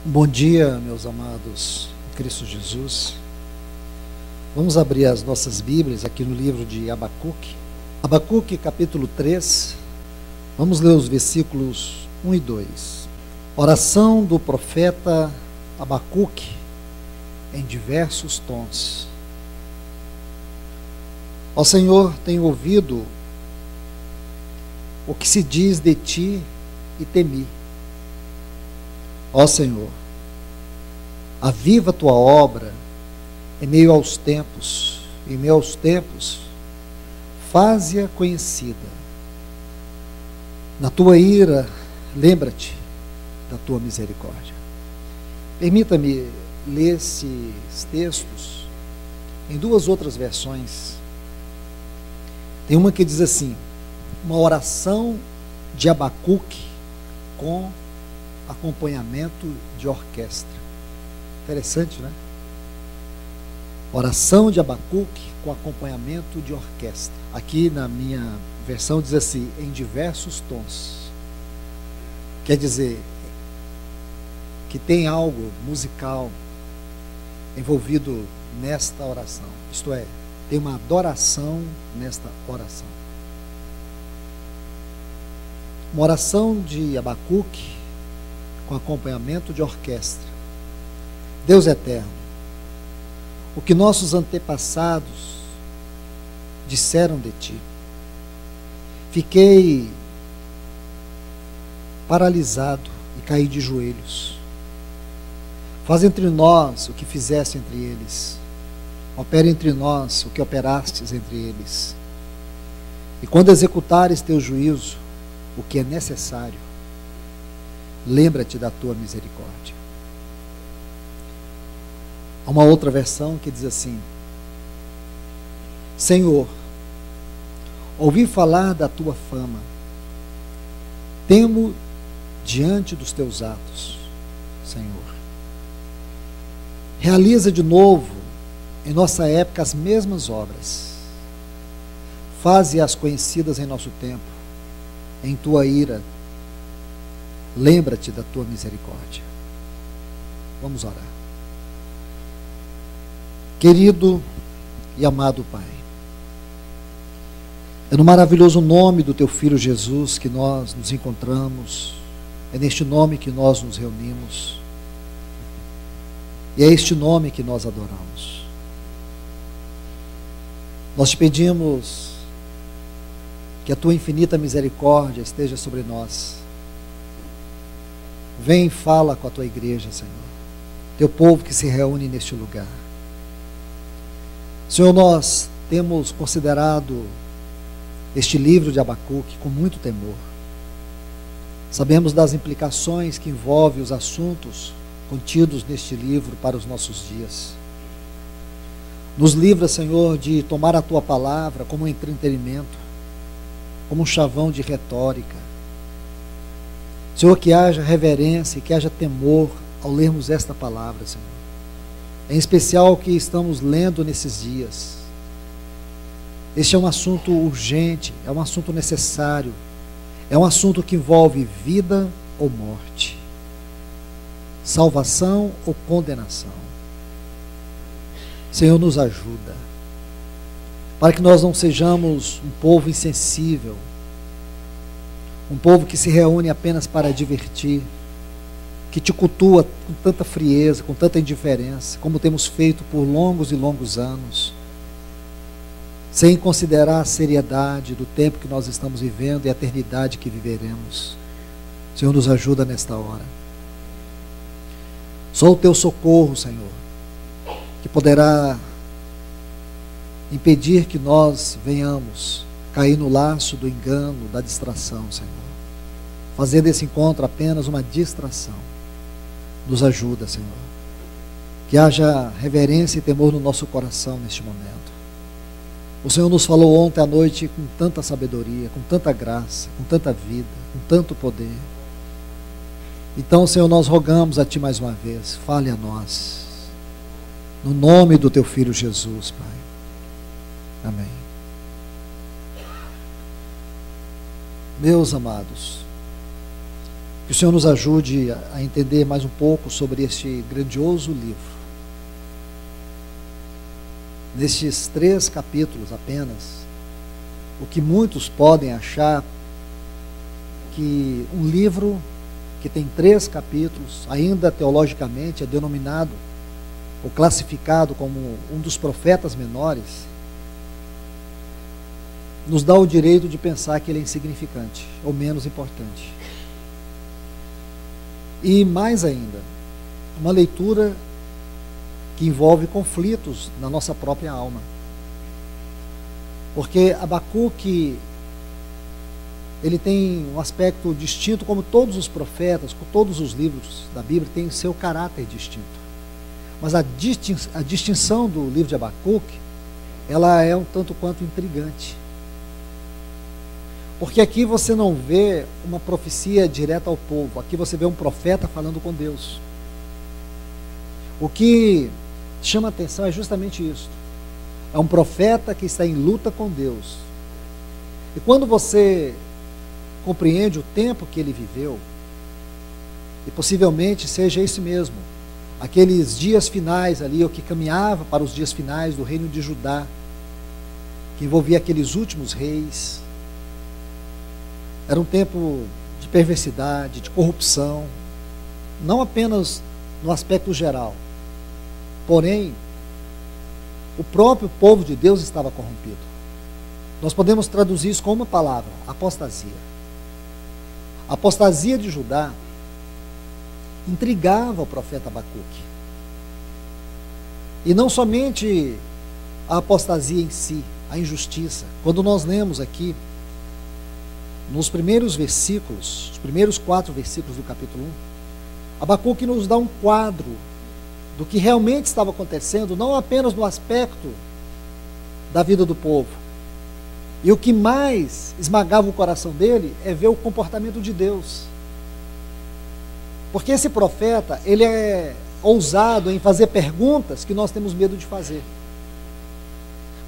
Bom dia, meus amados em Cristo Jesus. Vamos abrir as nossas Bíblias aqui no livro de Abacuque. Abacuque, capítulo 3. Vamos ler os versículos 1 e 2. Oração do profeta Abacuque em diversos tons. Ó Senhor, tenho ouvido o que se diz de ti e temi. Ó Senhor, aviva a tua obra em meio aos tempos, faze-a conhecida. Na tua ira, lembra-te da tua misericórdia. Permita-me ler esses textos em duas outras versões. Tem uma que diz assim: uma oração de Abacuque com acompanhamento de orquestra. Interessante, né? Oração de Abacuque com acompanhamento de orquestra. Aqui na minha versão diz assim, em diversos tons. Quer dizer que tem algo musical envolvido nesta oração. Isto é, tem uma adoração nesta oração. Uma oração de Abacuque com acompanhamento de orquestra. Deus eterno, o que nossos antepassados disseram de ti, fiquei paralisado e caí de joelhos. Faz entre nós o que fizeste entre eles, opera entre nós o que operastes entre eles, e quando executares teu juízo, o que é necessário, lembra-te da tua misericórdia. Há uma outra versão que diz assim: Senhor, ouvi falar da tua fama, temo diante dos teus atos, Senhor. Realiza de novo em nossa época as mesmas obras, faze-as conhecidas em nosso tempo, em tua ira, lembra-te da tua misericórdia. Vamos orar. Querido e amado Pai, é no maravilhoso nome do teu Filho Jesus que nós nos encontramos, é neste nome que nós nos reunimos, e é este nome que nós adoramos. Nós te pedimos que a tua infinita misericórdia esteja sobre nós. Vem e fala com a tua igreja, Senhor, teu povo que se reúne neste lugar. Senhor, nós temos considerado este livro de Abacuque com muito temor. Sabemos das implicações que envolve os assuntos contidos neste livro para os nossos dias. Nos livra, Senhor, de tomar a tua palavra como um entretenimento, como um chavão de retórica. Senhor, que haja reverência e que haja temor ao lermos esta palavra, Senhor. Em especial o que estamos lendo nesses dias. Este é um assunto urgente, é um assunto necessário, é um assunto que envolve vida ou morte, salvação ou condenação. Senhor, nos ajuda, para que nós não sejamos um povo insensível, um povo que se reúne apenas para divertir, que te cultua com tanta frieza, com tanta indiferença, como temos feito por longos e longos anos, sem considerar a seriedade do tempo que nós estamos vivendo e a eternidade que viveremos. Senhor, nos ajuda nesta hora. Só o teu socorro, Senhor, que poderá impedir que nós venhamos cair no laço do engano, da distração, Senhor. Fazer desse encontro apenas uma distração. Nos ajuda, Senhor. Que haja reverência e temor no nosso coração neste momento. O Senhor nos falou ontem à noite com tanta sabedoria, com tanta graça, com tanta vida, com tanto poder. Então, Senhor, nós rogamos a Ti mais uma vez, fale a nós. No nome do Teu Filho Jesus, Pai. Amém. Meus amados, Que o Senhor nos ajude a entender mais um pouco sobre este grandioso livro. Nestes 3 capítulos apenas, o que muitos podem achar que um livro que tem 3 capítulos, ainda teologicamente é denominado ou classificado como um dos profetas menores, nos dá o direito de pensar que ele é insignificante ou menos importante. E mais ainda, uma leitura que envolve conflitos na nossa própria alma. Porque Abacuque, ele tem um aspecto distinto, como todos os profetas, com todos os livros da Bíblia, tem seu caráter distinto. Mas a distinção do livro de Abacuque, ela é um tanto quanto intrigante. Porque aqui você não vê uma profecia direta ao povo, aqui você vê um profeta falando com Deus. O que chama a atenção é justamente isso. É um profeta que está em luta com Deus. E quando você compreende o tempo que ele viveu, e possivelmente seja esse mesmo, aqueles dias finais ali, o que caminhava para os dias finais do reino de Judá, que envolvia aqueles últimos reis. Era um tempo de perversidade, de corrupção, não apenas no aspecto geral, porém, o próprio povo de Deus estava corrompido. Nós podemos traduzir isso com uma palavra: apostasia. A apostasia de Judá intrigava o profeta Abacuque. E não somente a apostasia em si, a injustiça. Quando nós lemos aqui, nos primeiros versículos, os primeiros 4 versículos do capítulo 1, Abacuque nos dá um quadro do que realmente estava acontecendo, não apenas no aspecto da vida do povo. E o que mais esmagava o coração dele é ver o comportamento de Deus. Porque esse profeta, ele é ousado em fazer perguntas que nós temos medo de fazer.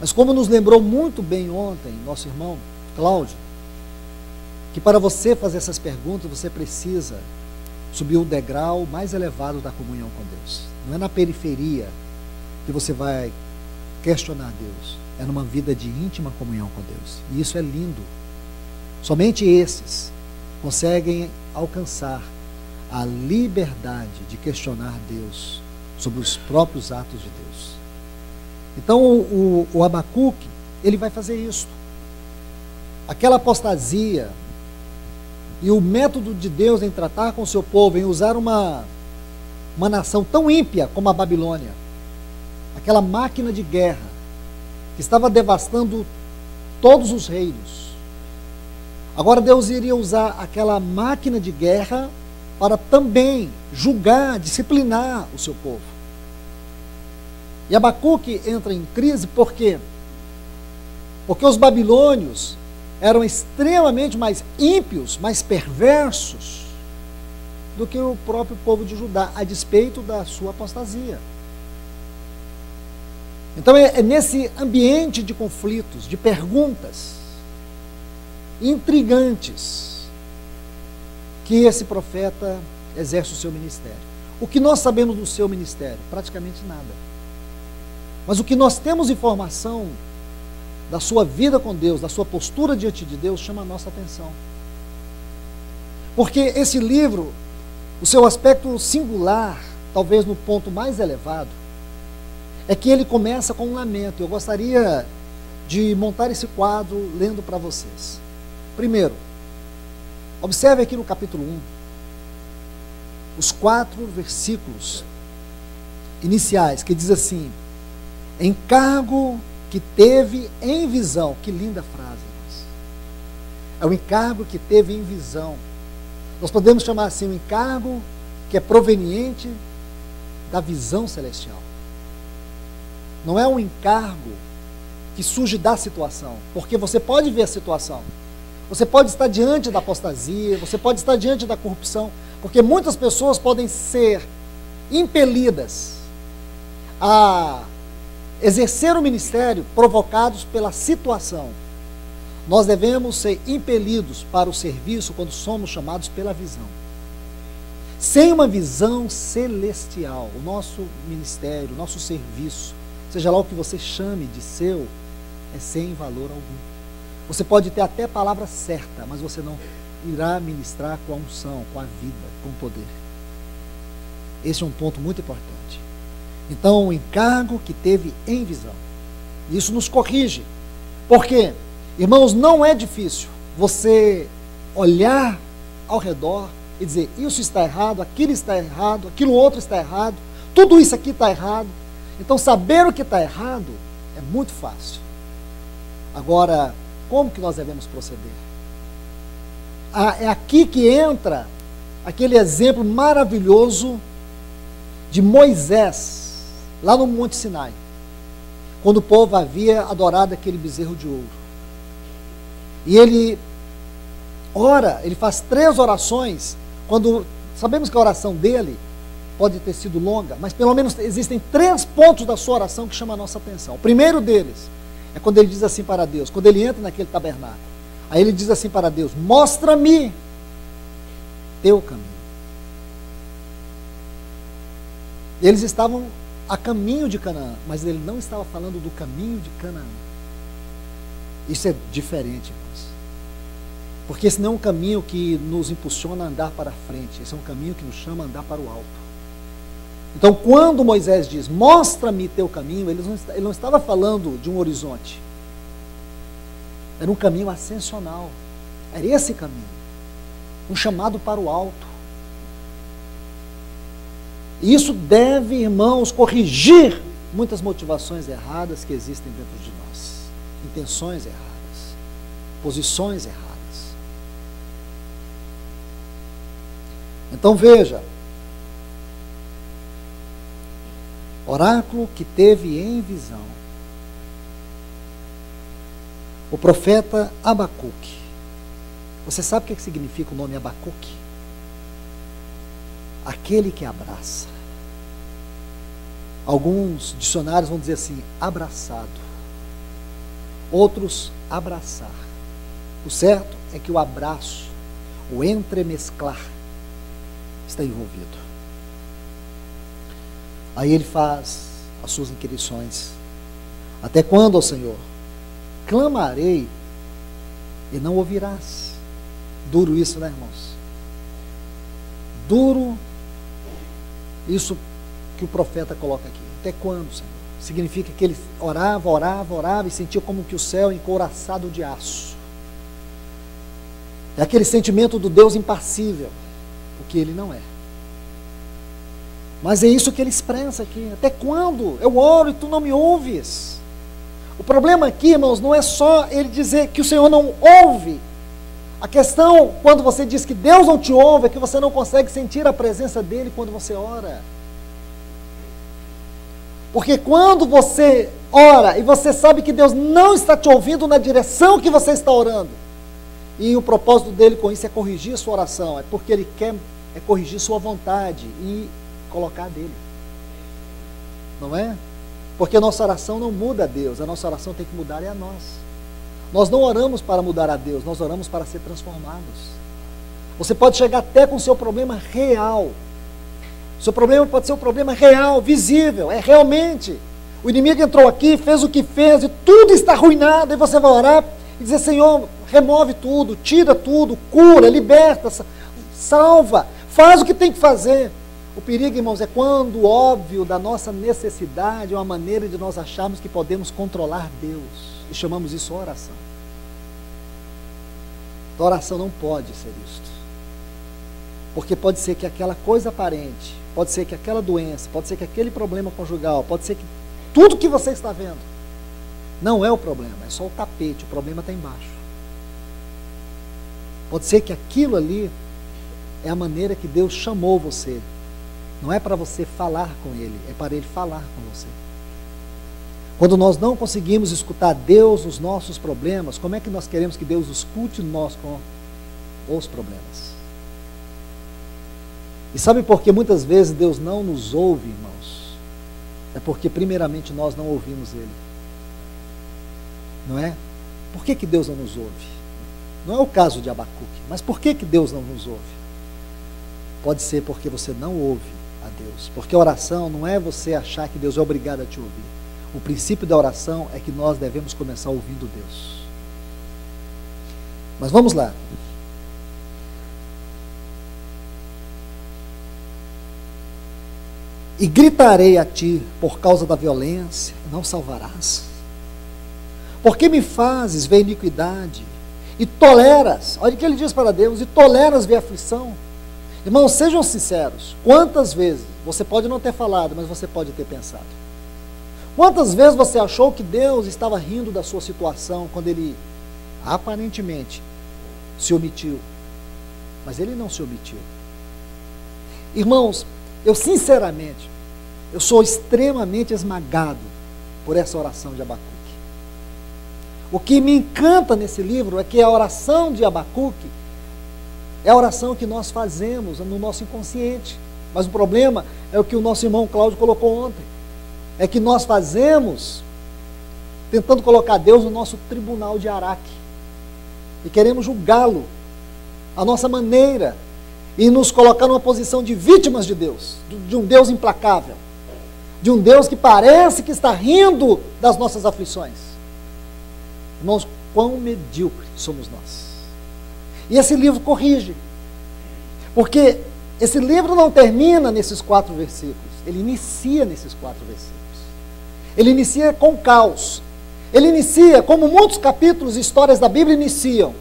Mas como nos lembrou muito bem ontem nosso irmão Cláudio, que para você fazer essas perguntas, você precisa subir o degrau mais elevado da comunhão com Deus. Não é na periferia que você vai questionar Deus. É numa vida de íntima comunhão com Deus. E isso é lindo. Somente esses conseguem alcançar a liberdade de questionar Deus sobre os próprios atos de Deus. Então o Abacuque, ele vai fazer isso. Aquela apostasia e o método de Deus em tratar com o seu povo, em usar uma nação tão ímpia como a Babilônia, aquela máquina de guerra que estava devastando todos os reinos. Agora Deus iria usar aquela máquina de guerra para também julgar, disciplinar o seu povo. E Abacuque entra em crise por quê? Porque os babilônios eram extremamente mais ímpios, mais perversos do que o próprio povo de Judá, a despeito da sua apostasia. Então é nesse ambiente de conflitos, de perguntas intrigantes, que esse profeta exerce o seu ministério. O que nós sabemos do seu ministério? Praticamente nada. Mas o que nós temos informação da sua vida com Deus, da sua postura diante de Deus, chama a nossa atenção. Porque esse livro, o seu aspecto singular, talvez no ponto mais elevado, é que ele começa com um lamento. Eu gostaria de montar esse quadro lendo para vocês. Primeiro, observe aqui no capítulo 1, os 4 versículos iniciais, que diz assim: encargo que teve em visão. Que linda frase, irmãos. É o encargo que teve em visão. Nós podemos chamar assim o encargo que é proveniente da visão celestial. Não é um encargo que surge da situação, porque você pode ver a situação, você pode estar diante da apostasia, você pode estar diante da corrupção, porque muitas pessoas podem ser impelidas a exercer o ministério provocados pela situação. Nós devemos ser impelidos para o serviço quando somos chamados pela visão. Sem uma visão celestial, o nosso ministério, o nosso serviço, seja lá o que você chame de seu, é sem valor algum. Você pode ter até a palavra certa, mas você não irá ministrar com a unção, com a vida, com o poder. Esse é um ponto muito importante. Então, o encargo que teve em visão. Isso nos corrige. Por quê? Irmãos, não é difícil você olhar ao redor e dizer, isso está errado, aquilo outro está errado, tudo isso aqui está errado. Então, saber o que está errado é muito fácil. Agora, como que nós devemos proceder? É aqui que entra aquele exemplo maravilhoso de Moisés, lá no Monte Sinai, quando o povo havia adorado aquele bezerro de ouro. E ele ora, ele faz 3 orações, quando sabemos que a oração dele pode ter sido longa, mas pelo menos existem 3 pontos da sua oração que chamam a nossa atenção. O primeiro deles é quando ele diz assim para Deus, quando ele entra naquele tabernáculo, aí ele diz assim para Deus, mostra-me teu caminho. Eles estavam a caminho de Canaã, mas ele não estava falando do caminho de Canaã. Isso é diferente, irmãos. Porque esse não é um caminho que nos impulsiona a andar para frente, esse é um caminho que nos chama a andar para o alto. Então, quando Moisés diz, mostra-me teu caminho, ele não estava falando de um horizonte. Era um caminho ascensional. Era esse caminho. Um chamado para o alto. E isso deve, irmãos, corrigir muitas motivações erradas que existem dentro de nós. Intenções erradas. Posições erradas. Então veja. Oráculo que teve em visão. O profeta Abacuque. Você sabe o que significa o nome Abacuque? Aquele que abraça. Alguns dicionários vão dizer assim, abraçado. Outros, abraçar. O certo é que o abraço, o entremesclar, está envolvido. Aí ele faz as suas inquirições. Até quando, ó Senhor? Clamarei e não ouvirás. Duro isso, né, irmãos? Duro isso que o profeta coloca aqui. Até quando, Senhor? Significa que ele orava e sentia como que o céu encouraçado de aço. É aquele sentimento do Deus impassível, o que ele não é. Mas é isso que ele expressa aqui. Até quando? Eu oro e tu não me ouves. O problema aqui, irmãos, não é só ele dizer que o Senhor não ouve. A questão, quando você diz que Deus não te ouve, é que você não consegue sentir a presença dele quando você ora. Porque quando você ora e você sabe que Deus não está te ouvindo na direção que você está orando, e o propósito dele com isso é corrigir a sua oração, é porque ele quer corrigir sua vontade e colocar dele. Não é? Porque a nossa oração não muda a Deus, a nossa oração tem que mudar a nós. Nós não oramos para mudar a Deus, nós oramos para ser transformados. Você pode chegar até com o seu problema real. O seu problema pode ser um problema real, visível, é realmente. O inimigo entrou aqui, fez o que fez e tudo está arruinado. E você vai orar e dizer, Senhor, remove tudo, tira tudo, cura, liberta, salva, faz o que tem que fazer. O perigo, irmãos, é quando o óbvio da nossa necessidade é uma maneira de nós acharmos que podemos controlar Deus. E chamamos isso oração. A oração não pode ser isto. Porque pode ser que aquela coisa aparente, pode ser que aquela doença, pode ser que aquele problema conjugal, pode ser que tudo que você está vendo não é o problema, é só o tapete, o problema está embaixo. Pode ser que aquilo ali é a maneira que Deus chamou você. Não é para você falar com Ele, é para Ele falar com você. Quando nós não conseguimos escutar Deus nos nossos problemas, como é que nós queremos que Deus escute nós com os problemas? E sabe por que muitas vezes Deus não nos ouve, irmãos? É porque primeiramente nós não ouvimos Ele. Não é? Por que Deus não nos ouve? Não é o caso de Abacuque, mas por que Deus não nos ouve? pode ser porque você não ouve a Deus. Porque a oração não é você achar que Deus é obrigado a te ouvir. O princípio da oração é que nós devemos começar ouvindo Deus. Mas vamos lá. E gritarei a ti por causa da violência, não salvarás. Porque me fazes ver iniquidade e toleras, olha o que ele diz para Deus, e toleras ver aflição. Irmãos, sejam sinceros, quantas vezes, você pode não ter falado, mas você pode ter pensado. Quantas vezes você achou que Deus estava rindo da sua situação, quando Ele, aparentemente, se omitiu? Mas Ele não se omitiu. Irmãos, eu sinceramente, eu sou extremamente esmagado por essa oração de Abacuque. O que me encanta nesse livro é que a oração de Abacuque é a oração que nós fazemos no nosso inconsciente. Mas o problema é o que o nosso irmão Cláudio colocou ontem. É que nós fazemos tentando colocar Deus no nosso tribunal de Araque. E queremos julgá-lo à nossa maneira e nos colocar numa posição de vítimas de Deus, de um Deus implacável, de um Deus que parece que está rindo das nossas aflições. Irmãos, quão medíocre somos nós. E esse livro corrige, porque esse livro não termina nesses 4 versículos, ele inicia nesses 4 versículos. Ele inicia com caos. Ele inicia, como muitos capítulos e histórias da Bíblia iniciam.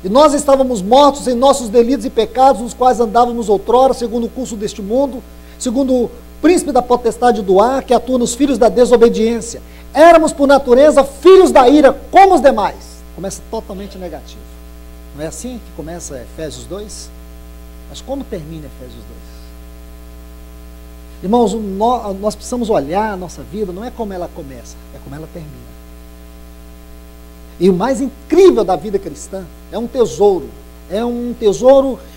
E nós estávamos mortos em nossos delitos e pecados, nos quais andávamos outrora, segundo o curso deste mundo, segundo o príncipe da potestade do ar, que atua nos filhos da desobediência. Éramos, por natureza, filhos da ira, como os demais. Começa totalmente negativo. Não é assim que começa Efésios 2? Mas como termina Efésios 2? Irmãos, nós precisamos olhar a nossa vida, não é como ela começa, é como ela termina. E o mais incrível da vida cristã é um tesouro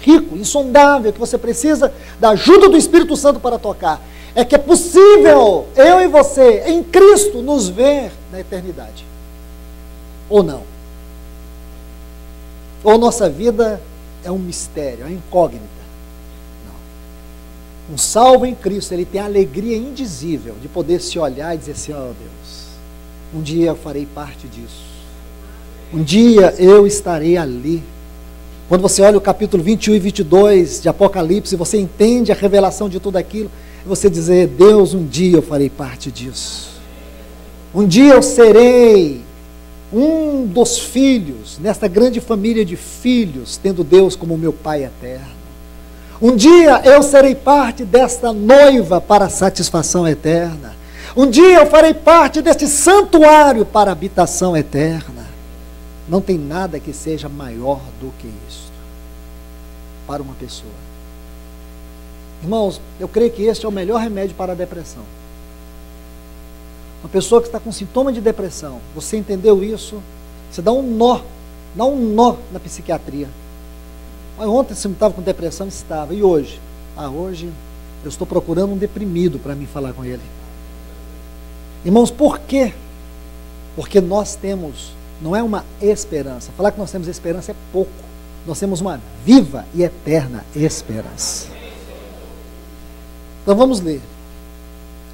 rico, insondável, que você precisa da ajuda do Espírito Santo para tocar. É que é possível, eu e você, em Cristo, nos ver na eternidade. Ou não? Ou nossa vida é um mistério, é uma incógnita? Não. Um salvo em Cristo, ele tem a alegria indizível de poder se olhar e dizer assim, ó Deus, um dia eu farei parte disso. Um dia eu estarei ali. Quando você olha o capítulo 21 e 22 de Apocalipse, você entende a revelação de tudo aquilo, e você dizer, Deus, um dia eu farei parte disso. Um dia eu serei um dos filhos, nesta grande família de filhos, tendo Deus como meu Pai eterno. Um dia eu serei parte desta noiva para a satisfação eterna. Um dia eu farei parte deste santuário para a habitação eterna. Não tem nada que seja maior do que isso para uma pessoa. Irmãos, eu creio que este é o melhor remédio para a depressão. Uma pessoa que está com sintoma de depressão, você entendeu isso? Você dá um nó na psiquiatria. Mas ontem você não estava com depressão? Estava. E hoje? Hoje eu estou procurando um deprimido para mim falar com ele. Irmãos, por quê? Porque nós temos, não é uma esperança. Falar que nós temos esperança é pouco. Nós temos uma viva e eterna esperança. Então vamos ler.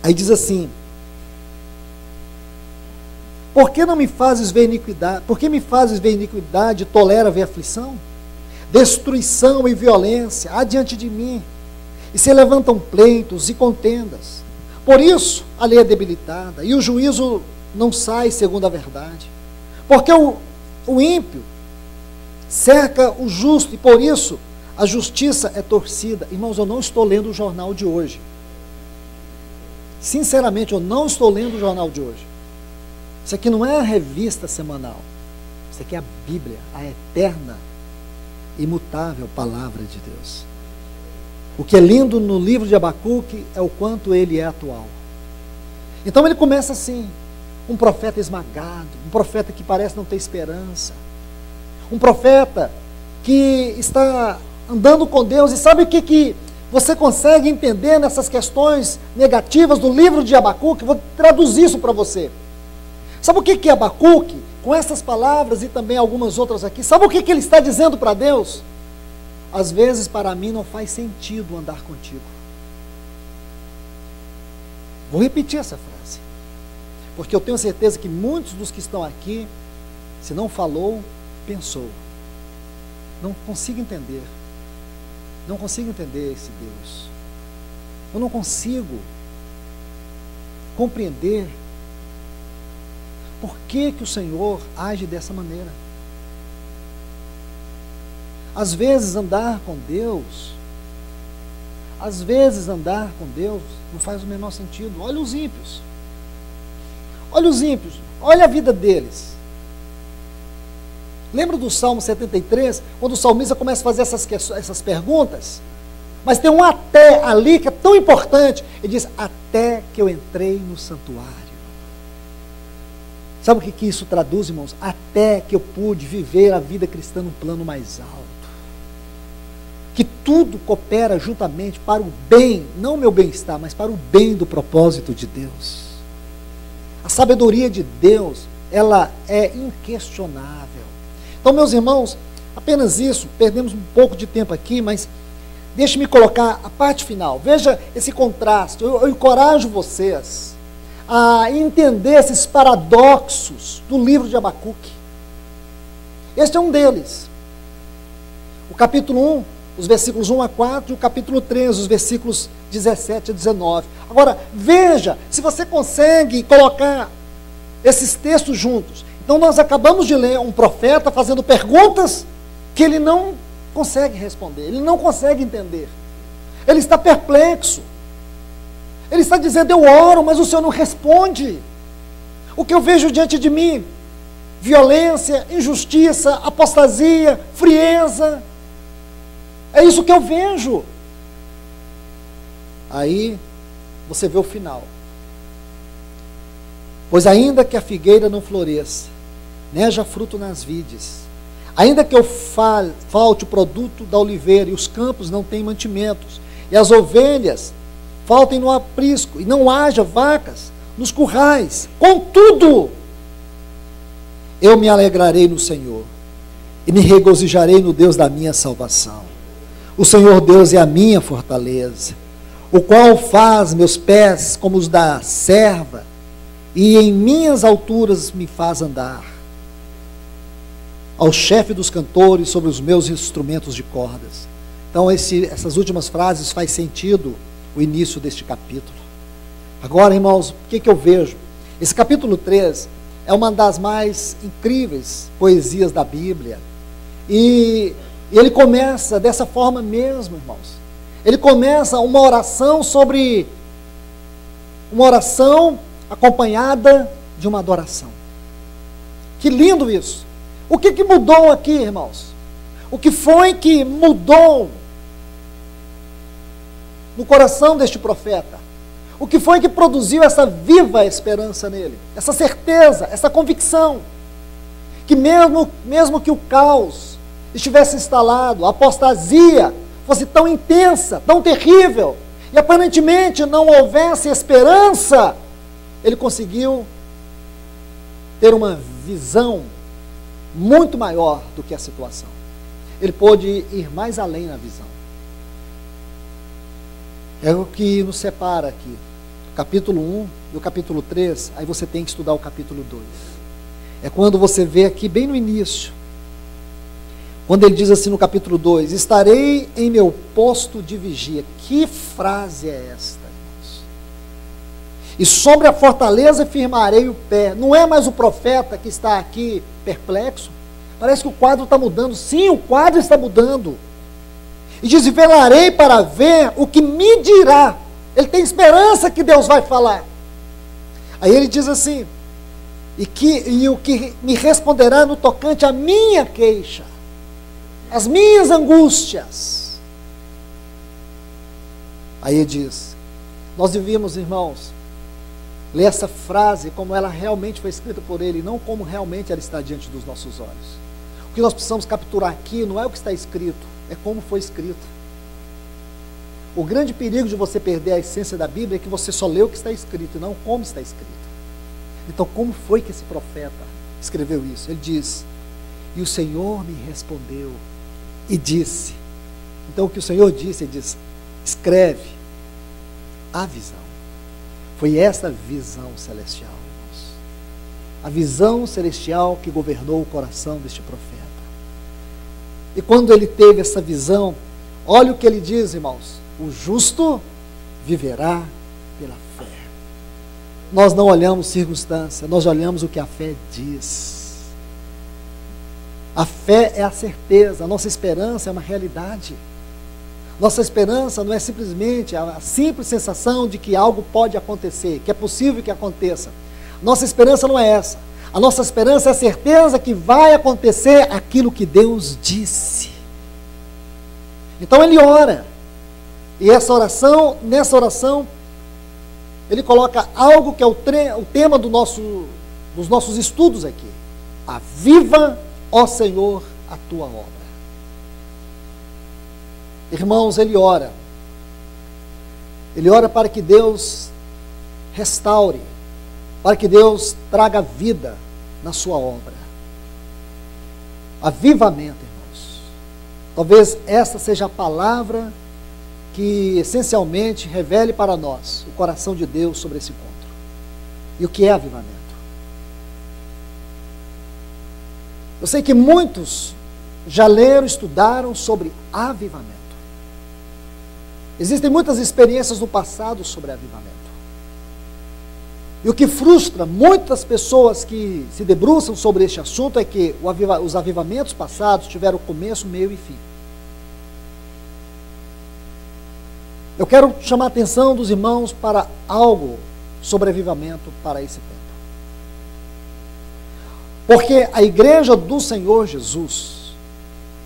Aí diz assim, por que não me fazes ver iniquidade? Por que me fazes ver iniquidade e tolera ver aflição? Destruição e violência há diante de mim, e se levantam pleitos e contendas. Por isso a lei é debilitada, e o juízo não sai segundo a verdade. Porque o ímpio cerca o justo, e por isso a justiça é torcida. Irmãos, eu não estou lendo o jornal de hoje. Sinceramente, eu não estou lendo o jornal de hoje. Isso aqui não é a revista semanal. Isso aqui é a Bíblia, a eterna, imutável palavra de Deus. O que é lindo no livro de Abacuque é o quanto ele é atual. Então ele começa assim, um profeta esmagado, um profeta que parece não ter esperança, um profeta que está andando com Deus. E sabe o que você consegue entender nessas questões negativas do livro de Abacuque? Vou traduzir isso para você. Sabe o que é Abacuque? Com essas palavras e também algumas outras aqui, sabe o que ele está dizendo para Deus? às vezes para mim não faz sentido andar contigo. Vou repetir essa frase, porque eu tenho certeza que muitos dos que estão aqui, se não falou, pensou. Não consigo entender. Não consigo entender esse Deus. Eu não consigo compreender por que o Senhor age dessa maneira. Às vezes andar com Deus não faz o menor sentido. Olha os ímpios. Olha os ímpios. Olha a vida deles. Lembra do Salmo 73, quando o salmista começa a fazer essas perguntas? Mas tem um até ali que é tão importante. Ele diz, até que eu entrei no santuário. Sabe o que isso traduz, irmãos? Até que eu pude viver a vida cristã num plano mais alto. Que tudo coopera juntamente para o bem, não o meu bem-estar, mas para o bem do propósito de Deus. A sabedoria de Deus, ela é inquestionável. Então, meus irmãos, apenas isso, perdemos um pouco de tempo aqui, mas deixe-me colocar a parte final. Veja esse contraste. Eu encorajo vocês a entender esses paradoxos do livro de Abacuque. Este é um deles. O capítulo 1, os versículos 1 a 4, e o capítulo 3, os versículos 17 a 19. Agora, veja se você consegue colocar esses textos juntos. Então, nós acabamos de ler um profeta fazendo perguntas que ele não consegue responder, ele não consegue entender. Ele está perplexo. Ele está dizendo, eu oro, mas o Senhor não responde. O que eu vejo diante de mim? Violência, injustiça, apostasia, frieza. É isso que eu vejo. Aí, você vê o final. Pois ainda que a figueira não floresça, nem haja fruto nas vides, ainda que eu falte o produto da oliveira, e os campos não tenham mantimentos, e as ovelhas faltem no aprisco, e não haja vacas nos currais, contudo, eu me alegrarei no Senhor, e me regozijarei no Deus da minha salvação. O Senhor Deus é a minha fortaleza, o qual faz meus pés como os da serva, e em minhas alturas me faz andar. Ao chefe dos cantores sobre os meus instrumentos de cordas. Então essas últimas frases faz sentido o início deste capítulo. Agora, irmãos, o que eu vejo? Esse capítulo 3 é uma das mais incríveis poesias da Bíblia. E ele começa dessa forma mesmo, irmãos. Ele começa uma oração acompanhada de uma adoração. Que lindo isso! O que mudou aqui, irmãos? O que foi que mudou no coração deste profeta? O que foi que produziu essa viva esperança nele? Essa certeza, essa convicção, que mesmo que o caos estivesse instalado, a apostasia fosse tão intensa, tão terrível, e aparentemente não houvesse esperança, ele conseguiu ter uma visão muito maior do que a situação. Ele pôde ir mais além na visão. É o que nos separa aqui. O capítulo 1 e o capítulo 3, aí você tem que estudar o capítulo 2. É quando você vê aqui, bem no início, quando ele diz assim no capítulo 2, estarei em meu posto de vigia. Que frase é esta, irmãos? E sobre a fortaleza firmarei o pé. Não é mais o profeta que está aqui perplexo? Parece que o quadro está mudando. Sim, o quadro está mudando. E diz, velarei para ver o que me dirá. Ele tem esperança que Deus vai falar. Aí ele diz assim, e o que me responderá no tocante à minha queixa, as minhas angústias. Aí ele diz, nós devíamos, irmãos, ler essa frase como ela realmente foi escrita por ele, não como realmente ela está diante dos nossos olhos. O que nós precisamos capturar aqui não é o que está escrito, é como foi escrito. O grande perigo de você perder a essência da Bíblia é que você só lê o que está escrito e não como está escrito. Então, como foi que esse profeta escreveu isso? Ele diz, e o Senhor me respondeu e disse, Então o que o Senhor disse, ele diz, escreve a visão. Foi essa visão celestial, irmãos. A visão celestial que governou o coração deste profeta. E quando ele teve essa visão, olha o que ele diz, irmãos, o justo viverá pela fé. Nós não olhamos circunstância, nós olhamos o que a fé diz. A fé é a certeza, a nossa esperança é uma realidade. Nossa esperança não é simplesmente a simples sensação de que algo pode acontecer, que é possível que aconteça. Nossa esperança não é essa. A nossa esperança é a certeza que vai acontecer aquilo que Deus disse. Então ele ora. E nessa oração, ele coloca algo que é o tema dos nossos estudos aqui. Aviva, ó Senhor, a tua obra. Irmãos, ele ora. Ele ora para que Deus restaure, para que Deus traga vida na sua obra. Avivamento, irmãos. Talvez essa seja a palavra que essencialmente revele para nós o coração de Deus sobre esse encontro. E o que é avivamento? Eu sei que muitos já leram, estudaram sobre avivamento. Existem muitas experiências no passado sobre avivamento. E o que frustra muitas pessoas que se debruçam sobre este assunto é que os avivamentos passados tiveram começo, meio e fim. Eu quero chamar a atenção dos irmãos para algo sobre avivamento para esse tempo. Porque a igreja do Senhor Jesus,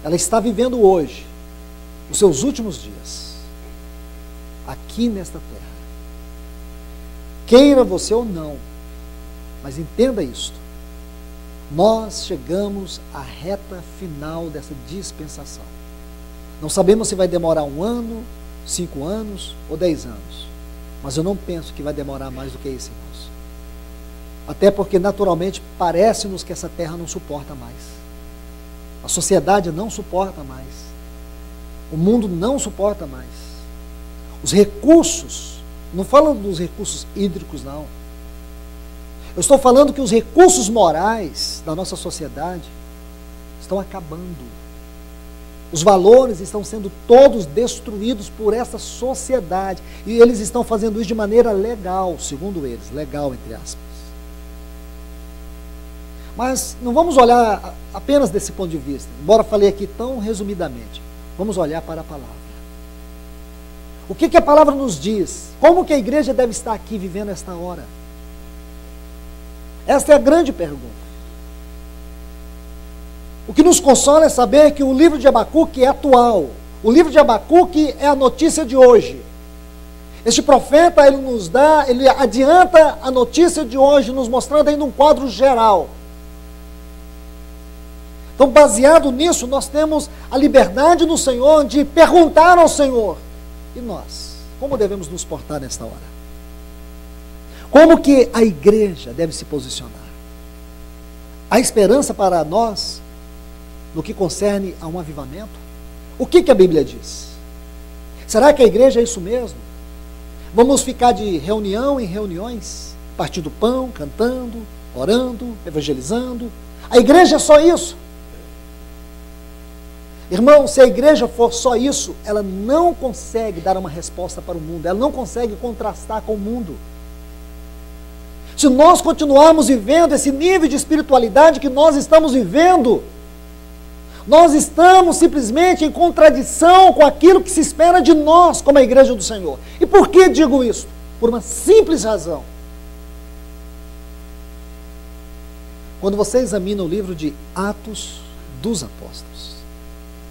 ela está vivendo hoje os seus últimos dias, aqui nesta terra. Queira você ou não, mas entenda isto. Nós chegamos à reta final dessa dispensação. Não sabemos se vai demorar 1 ano, 5 anos ou 10 anos. Mas eu não penso que vai demorar mais do que isso, irmãos. Até porque, naturalmente, parece-nos que essa terra não suporta mais. A sociedade não suporta mais. O mundo não suporta mais. Os recursos, não falo dos recursos hídricos, não. Eu estou falando que os recursos morais da nossa sociedade estão acabando. Os valores estão sendo todos destruídos por essa sociedade. E eles estão fazendo isso de maneira legal, segundo eles. Legal, entre aspas. Mas não vamos olhar apenas desse ponto de vista. Embora falei aqui tão resumidamente. Vamos olhar para a palavra. O que a palavra nos diz? Como que a igreja deve estar aqui vivendo esta hora? Esta é a grande pergunta. O que nos consola é saber que o livro de Abacuque é atual. O livro de Abacuque é a notícia de hoje. Este profeta, ele adianta a notícia de hoje, nos mostrando ainda um quadro geral. Então, baseado nisso, nós temos a liberdade no Senhor de perguntar ao Senhor: e nós? Como devemos nos portar nesta hora? Como que a igreja deve se posicionar? Há esperança para nós no que concerne a um avivamento? O que a Bíblia diz? Será que a igreja é isso mesmo? Vamos ficar de reunião em reuniões, partindo pão, cantando, orando, evangelizando? A igreja é só isso? Irmão, se a igreja for só isso, ela não consegue dar uma resposta para o mundo, ela não consegue contrastar com o mundo. Se nós continuarmos vivendo esse nível de espiritualidade que nós estamos vivendo, nós estamos simplesmente em contradição com aquilo que se espera de nós como a igreja do Senhor. E por que digo isso? Por uma simples razão. Quando você examina o livro de Atos dos Apóstolos,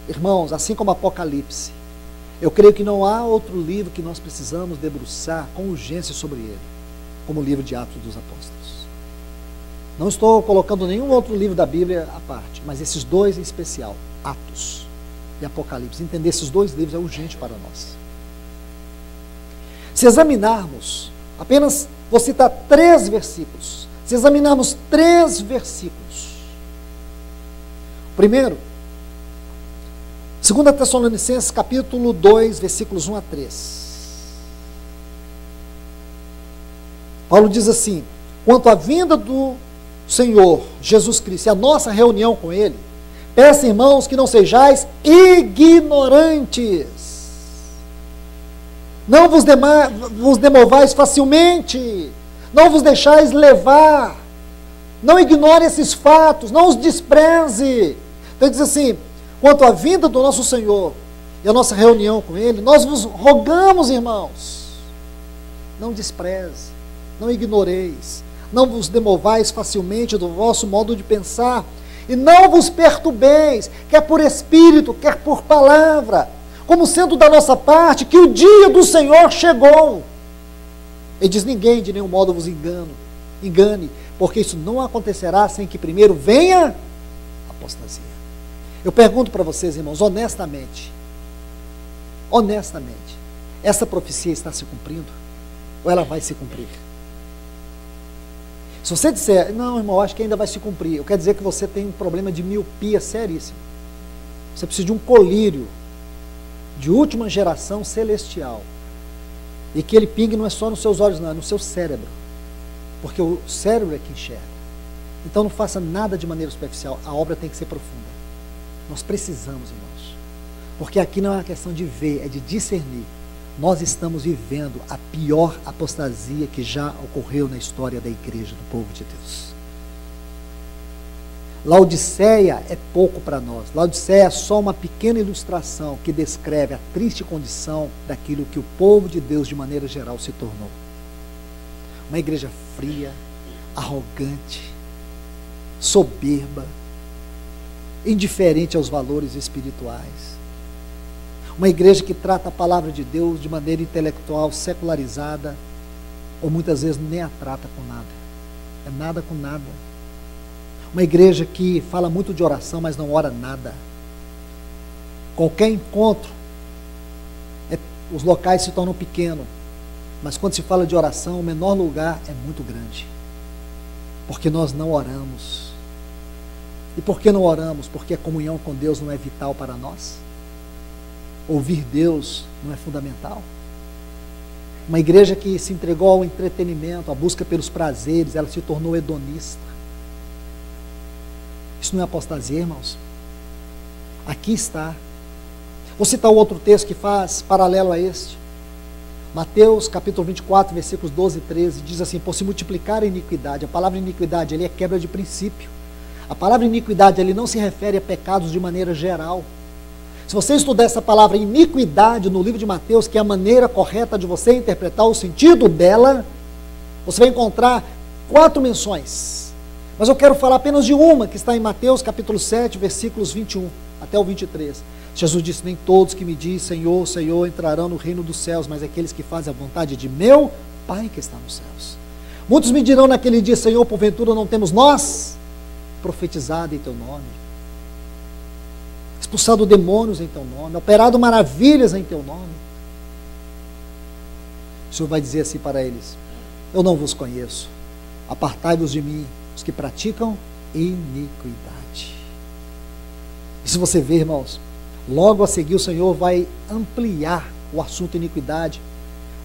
irmãos, assim como Apocalipse, eu creio que não há outro livro que nós precisamos debruçar com urgência sobre ele, como o livro de Atos dos Apóstolos. Não estou colocando nenhum outro livro da Bíblia à parte, mas esses dois em especial, Atos e Apocalipse. Entender esses dois livros é urgente para nós. Se examinarmos, apenas vou citar 3 versículos. Se examinarmos 3 versículos. Primeiro, 2 Tessalonicenses capítulo 2, versículos 1 a 3. Paulo diz assim: quanto à vinda do Senhor Jesus Cristo e a nossa reunião com Ele, peço, irmãos, que não sejais ignorantes. Não vos demovais facilmente. Não vos deixais levar. Não ignore esses fatos. Não os despreze. Então diz assim: quanto à vinda do nosso Senhor e a nossa reunião com Ele, nós vos rogamos, irmãos, não despreze, não ignoreis, não vos demovais facilmente do vosso modo de pensar, e não vos perturbeis, quer por espírito, quer por palavra, como sendo da nossa parte que o dia do Senhor chegou. Ele diz: ninguém de nenhum modo vos engane, porque isso não acontecerá sem que primeiro venha a apostasia. Eu pergunto para vocês, irmãos, honestamente, essa profecia está se cumprindo? Ou ela vai se cumprir? Se você disser: não, irmão, acho que ainda vai se cumprir, eu quero dizer que você tem um problema de miopia seríssimo. Você precisa de um colírio de última geração celestial. E que ele pingue não é só nos seus olhos, não, é no seu cérebro. Porque o cérebro é que enxerga. Então não faça nada de maneira superficial, a obra tem que ser profunda. Nós precisamos, irmãos. Porque aqui não é uma questão de ver, é de discernir. Nós estamos vivendo a pior apostasia que já ocorreu na história da igreja, do povo de Deus. Laodiceia é pouco para nós. Laodiceia é só uma pequena ilustração que descreve a triste condição daquilo que o povo de Deus, de maneira geral, se tornou. Uma igreja fria, arrogante, soberba, indiferente aos valores espirituais. Uma igreja que trata a palavra de Deus de maneira intelectual, secularizada, ou muitas vezes nem a trata com nada. É nada com nada. Uma igreja que fala muito de oração, mas não ora nada. Qualquer encontro, os locais se tornam pequenos, mas quando se fala de oração, o menor lugar é muito grande. Porque nós não oramos. E por que não oramos? Porque a comunhão com Deus não é vital para nós. Ouvir Deus não é fundamental. Uma igreja que se entregou ao entretenimento, à busca pelos prazeres, ela se tornou hedonista. Isso não é apostasia, irmãos? Aqui está. Vou citar outro texto que faz paralelo a este. Mateus capítulo 24, versículos 12 e 13, diz assim: por se multiplicar a iniquidade. A palavra iniquidade ali é quebra de princípio. A palavra iniquidade ali não se refere a pecados de maneira geral. Se você estudar essa palavra iniquidade no livro de Mateus, que é a maneira correta de você interpretar o sentido dela, você vai encontrar 4 menções. Mas eu quero falar apenas de uma, que está em Mateus capítulo 7, versículos 21 até o 23. Jesus disse: nem todos que me dizem Senhor, Senhor entrarão no reino dos céus, mas aqueles que fazem a vontade de meu Pai que está nos céus. Muitos me dirão naquele dia: Senhor, porventura não temos nós profetizado em teu nome, expulsado demônios em teu nome, operado maravilhas em teu nome? O Senhor vai dizer assim para eles: eu não vos conheço, apartai-vos de mim, os que praticam iniquidade. E se você ver, irmãos, logo a seguir o Senhor vai ampliar o assunto iniquidade,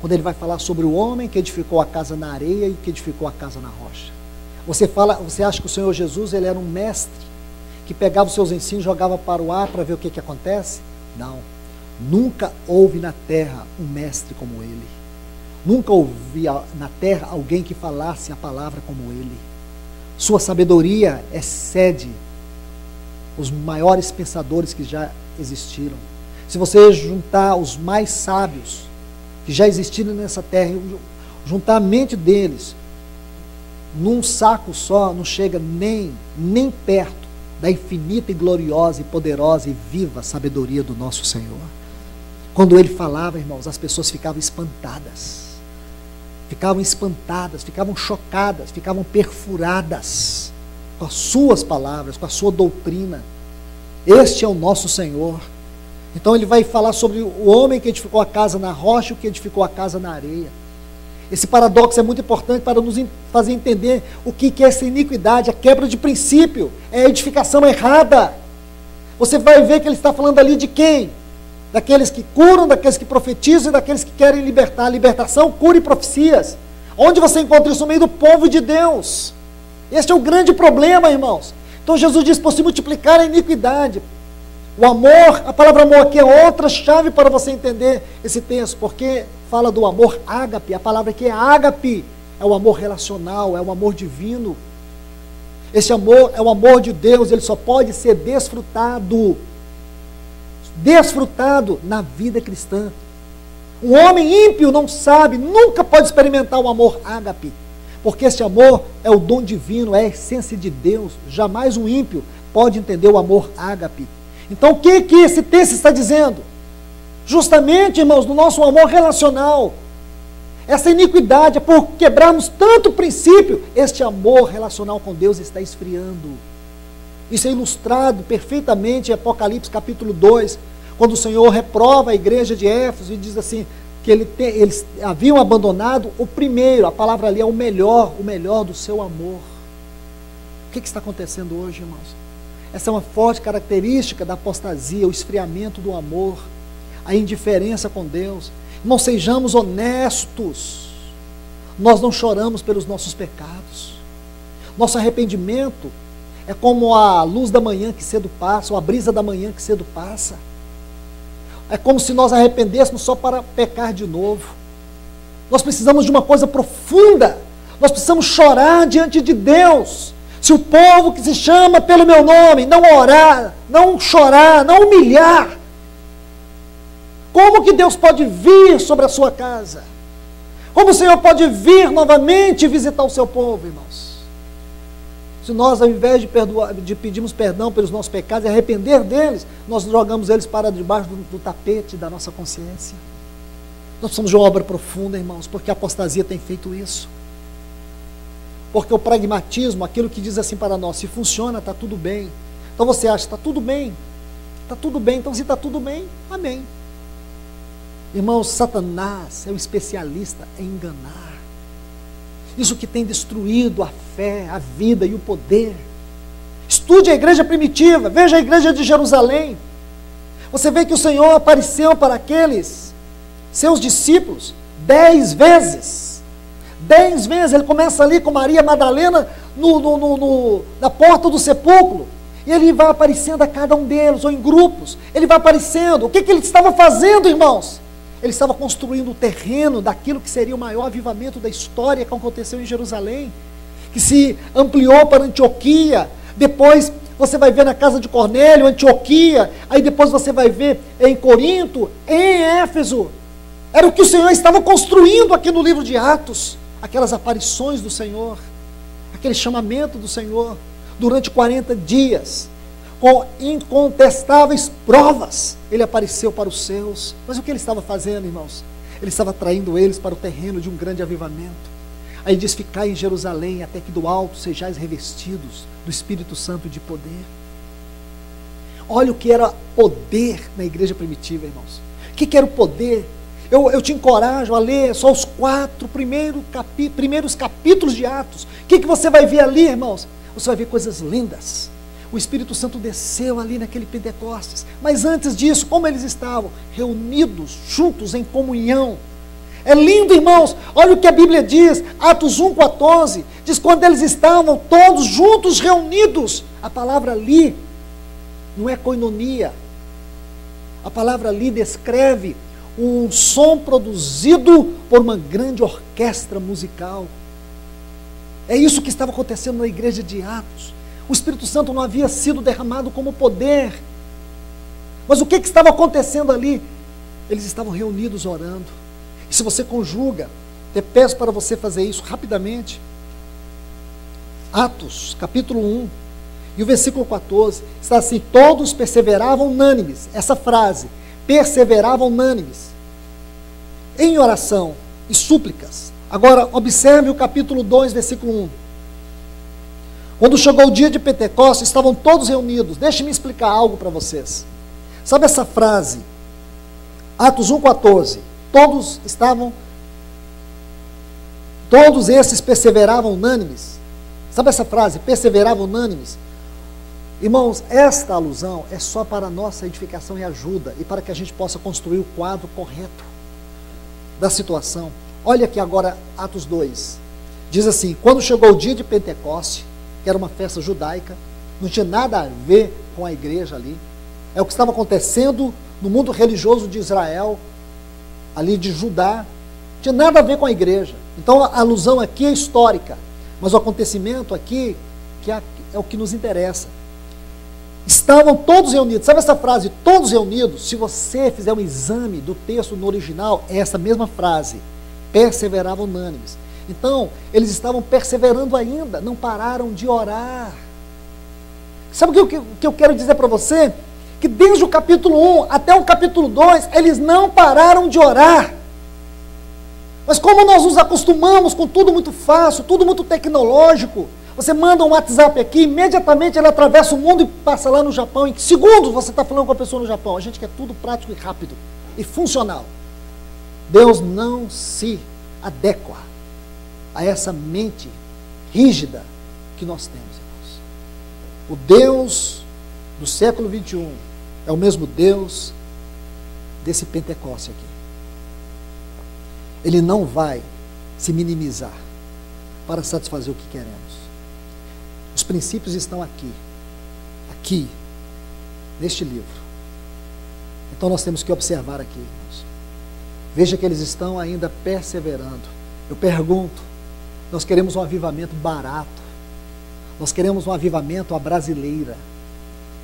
quando ele vai falar sobre o homem que edificou a casa na areia e que edificou a casa na rocha. Você acha que o Senhor Jesus ele era um mestre que pegava os seus ensinos e jogava para o ar para ver o que acontece? Não. Nunca houve na terra um mestre como ele. Nunca houve na terra alguém que falasse a palavra como ele. Sua sabedoria excede os maiores pensadores que já existiram. Se você juntar os mais sábios que já existiram nessa terra, juntar a mente deles num saco só, não chega nem perto da infinita e gloriosa e poderosa e viva sabedoria do nosso Senhor. Quando ele falava, irmãos, as pessoas ficavam espantadas, ficavam chocadas, ficavam perfuradas com as suas palavras, com a sua doutrina. Este é o nosso Senhor. Então ele vai falar sobre o homem que edificou a casa na rocha e o que edificou a casa na areia. Esse paradoxo é muito importante para nos fazer entender o que é essa iniquidade, a quebra de princípio, é a edificação errada. você vai ver que ele está falando ali de quem? Daqueles que curam, daqueles que profetizam e daqueles que querem libertar. Libertação, cura e profecias. Onde você encontra isso? No meio do povo de Deus. Este é o grande problema, irmãos. Então Jesus diz, por se multiplicar a iniquidade. O amor, a palavra amor aqui é outra chave para você entender esse texto, porque fala do amor ágape. A palavra aqui é ágape, é o amor relacional, é o amor divino. Esse amor é o amor de Deus, ele só pode ser desfrutado na vida cristã. Um homem ímpio não sabe, nunca pode experimentar o amor ágape, porque esse amor é o dom divino, é a essência de Deus. Jamais um ímpio pode entender o amor ágape. Então o que esse texto está dizendo? Justamente, irmãos, no nosso amor relacional, essa iniquidade, é por quebrarmos tanto princípio, este amor relacional com Deus está esfriando. Isso é ilustrado perfeitamente em Apocalipse capítulo 2, quando o Senhor reprova a igreja de Éfeso e diz assim, que eles haviam abandonado o primeiro, a palavra ali é o melhor do seu amor. O que está acontecendo hoje, irmãos? Essa é uma forte característica da apostasia, o esfriamento do amor, a indiferença com Deus. Não sejamos honestos, nós não choramos pelos nossos pecados. Nosso arrependimento é como a luz da manhã que cedo passa, ou a brisa da manhã que cedo passa. É como se nós arrependêssemos só para pecar de novo. Nós precisamos de uma coisa profunda, nós precisamos chorar diante de Deus. Se o povo que se chama pelo meu nome não orar, não chorar, não humilhar, como que Deus pode vir sobre a sua casa? Como o Senhor pode vir novamente visitar o seu povo, irmãos? Se nós, ao invés de pedirmos perdão pelos nossos pecados e arrepender deles, nós jogamos eles para debaixo do tapete da nossa consciência. Nós precisamos de uma obra profunda, irmãos, porque a apostasia tem feito isso. Porque o pragmatismo, aquilo que diz assim para nós, se funciona, está tudo bem. Então você acha, está tudo bem, então se está tudo bem, amém. Irmãos, Satanás é um especialista em enganar. Isso que tem destruído a fé, a vida e o poder. Estude a igreja primitiva, veja a igreja de Jerusalém. Você vê que o Senhor apareceu para aqueles seus discípulos 10 vezes. 10 vezes, ele começa ali com Maria Madalena na porta do sepulcro, e ele vai aparecendo a cada um deles, ou em grupos, ele vai aparecendo. O que ele estava fazendo, irmãos? Ele estava construindo o terreno daquilo que seria o maior avivamento da história que aconteceu em Jerusalém, que se ampliou para Antioquia, depois você vai ver na casa de Cornélio, Antioquia, aí depois você vai ver em Corinto, em Éfeso. Era o que o Senhor estava construindo aqui no livro de Atos. Aquelas aparições do Senhor, aquele chamamento do Senhor, durante 40 dias, com incontestáveis provas, ele apareceu para os seus. Mas o que ele estava fazendo, irmãos? Ele estava traindo eles para o terreno de um grande avivamento. Aí diz, ficai em Jerusalém, até que do alto sejais revestidos do Espírito Santo de poder. Olha o que era poder na igreja primitiva, irmãos. O que era o poder? Eu te encorajo a ler só os 4 primeiros capítulos de Atos. O que você vai ver ali, irmãos? Você vai ver coisas lindas. O Espírito Santo desceu ali naquele Pentecostes. Mas antes disso, como eles estavam? Reunidos, juntos, em comunhão. É lindo, irmãos. Olha o que a Bíblia diz. Atos 1,14. Diz quando eles estavam todos juntos, reunidos. A palavra ali não é koinonia. A palavra ali descreve um som produzido por uma grande orquestra musical. É isso que estava acontecendo na igreja de Atos. O Espírito Santo não havia sido derramado como poder. Mas o que estava acontecendo ali? Eles estavam reunidos orando. E se você conjuga, eu peço para você fazer isso rapidamente. Atos, capítulo 1, e o versículo 14, está assim, todos perseveravam unânimes. Essa frase, perseveravam unânimes em oração e súplicas. Agora, observe o capítulo 2, versículo 1. Quando chegou o dia de Pentecostes, estavam todos reunidos. Deixe-me explicar algo para vocês. Sabe essa frase? Atos 1,14. Todos esses perseveravam unânimes. Sabe essa frase? Perseveravam unânimes. Irmãos, esta alusão é só para a nossa edificação e ajuda, e para que a gente possa construir o quadro correto da situação. Olha aqui agora Atos 2. Diz assim: quando chegou o dia de Pentecoste, que era uma festa judaica, não tinha nada a ver com a igreja ali. É o que estava acontecendo no mundo religioso de Israel, ali de Judá. Não tinha nada a ver com a igreja. Então a alusão aqui é histórica, mas o acontecimento aqui que é o que nos interessa. Estavam todos reunidos. Sabe essa frase, todos reunidos? Se você fizer um exame do texto no original, é essa mesma frase. Perseveravam unânimes. Então, eles estavam perseverando ainda, não pararam de orar. Sabe o que eu quero dizer para você? Que desde o capítulo 1 até o capítulo 2, eles não pararam de orar. Mas como nós nos acostumamos com tudo muito fácil, tudo muito tecnológico, você manda um WhatsApp aqui, imediatamente ele atravessa o mundo e passa lá no Japão. Em segundos você está falando com a pessoa no Japão. A gente quer tudo prático e rápido e funcional. Deus não se adequa a essa mente rígida que nós temos, irmãos. O Deus do século 21 é o mesmo Deus desse Pentecoste aqui. Ele não vai se minimizar para satisfazer o que queremos. Os princípios estão aqui, neste livro. Então nós temos que observar aqui, irmãos. Veja que eles estão ainda perseverando. Eu pergunto, nós queremos um avivamento barato, nós queremos um avivamento à brasileira,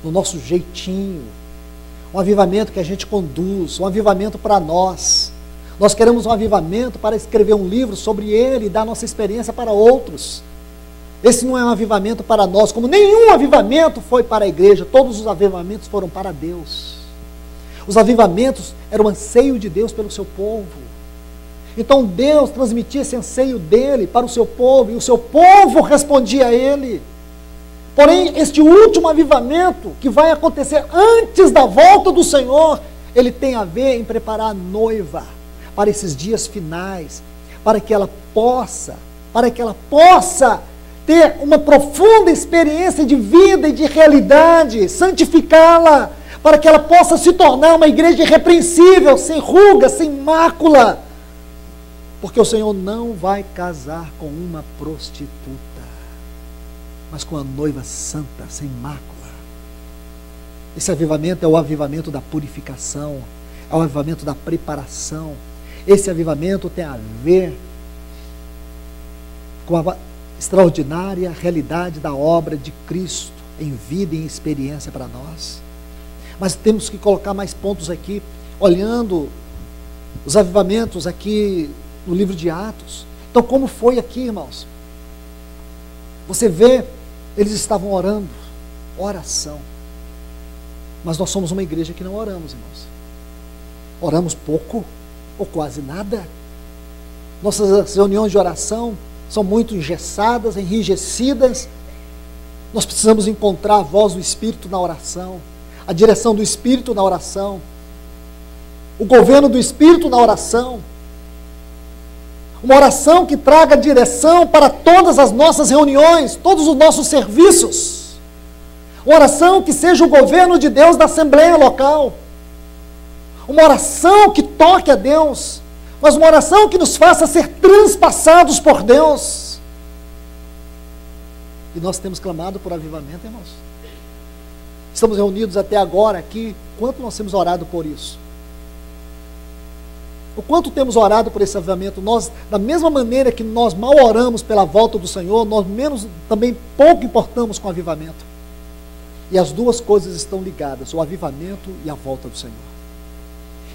no nosso jeitinho, um avivamento que a gente conduz, um avivamento para nós. Nós queremos um avivamento para escrever um livro sobre ele e dar nossa experiência para outros. Esse não é um avivamento para nós, como nenhum avivamento foi para a igreja, todos os avivamentos foram para Deus. Os avivamentos eram o anseio de Deus pelo seu povo. Então Deus transmitia esse anseio dele para o seu povo, e o seu povo respondia a ele. Porém, este último avivamento, que vai acontecer antes da volta do Senhor, ele tem a ver em preparar a noiva para esses dias finais, para que ela possa ter uma profunda experiência de vida e de realidade, santificá-la, para que ela possa se tornar uma igreja irrepreensível, sem ruga, sem mácula, porque o Senhor não vai casar com uma prostituta, mas com a noiva santa, sem mácula. Esse avivamento é o avivamento da purificação, é o avivamento da preparação. Esse avivamento tem a ver com a extraordinária realidade da obra de Cristo em vida e em experiência para nós. Mas temos que colocar mais pontos aqui, olhando os avivamentos aqui no livro de Atos. Então, como foi aqui, irmãos? Você vê, eles estavam orando, oração. Mas nós somos uma igreja que não oramos, irmãos. Oramos pouco ou quase nada. Nossas reuniões de oração são muito engessadas, enrijecidas. Nós precisamos encontrar a voz do Espírito na oração, a direção do Espírito na oração, o governo do Espírito na oração. Uma oração que traga direção para todas as nossas reuniões, todos os nossos serviços. Uma oração que seja o governo de Deus da Assembleia local. Uma oração que toque a Deus, mas uma oração que nos faça ser transpassados por Deus. E nós temos clamado por avivamento, irmãos. Estamos reunidos até agora aqui. Quanto nós temos orado por isso? O quanto temos orado por esse avivamento? Nós, da mesma maneira que nós mal oramos pela volta do Senhor, nós menos também pouco importamos com o avivamento. E as duas coisas estão ligadas, o avivamento e a volta do Senhor.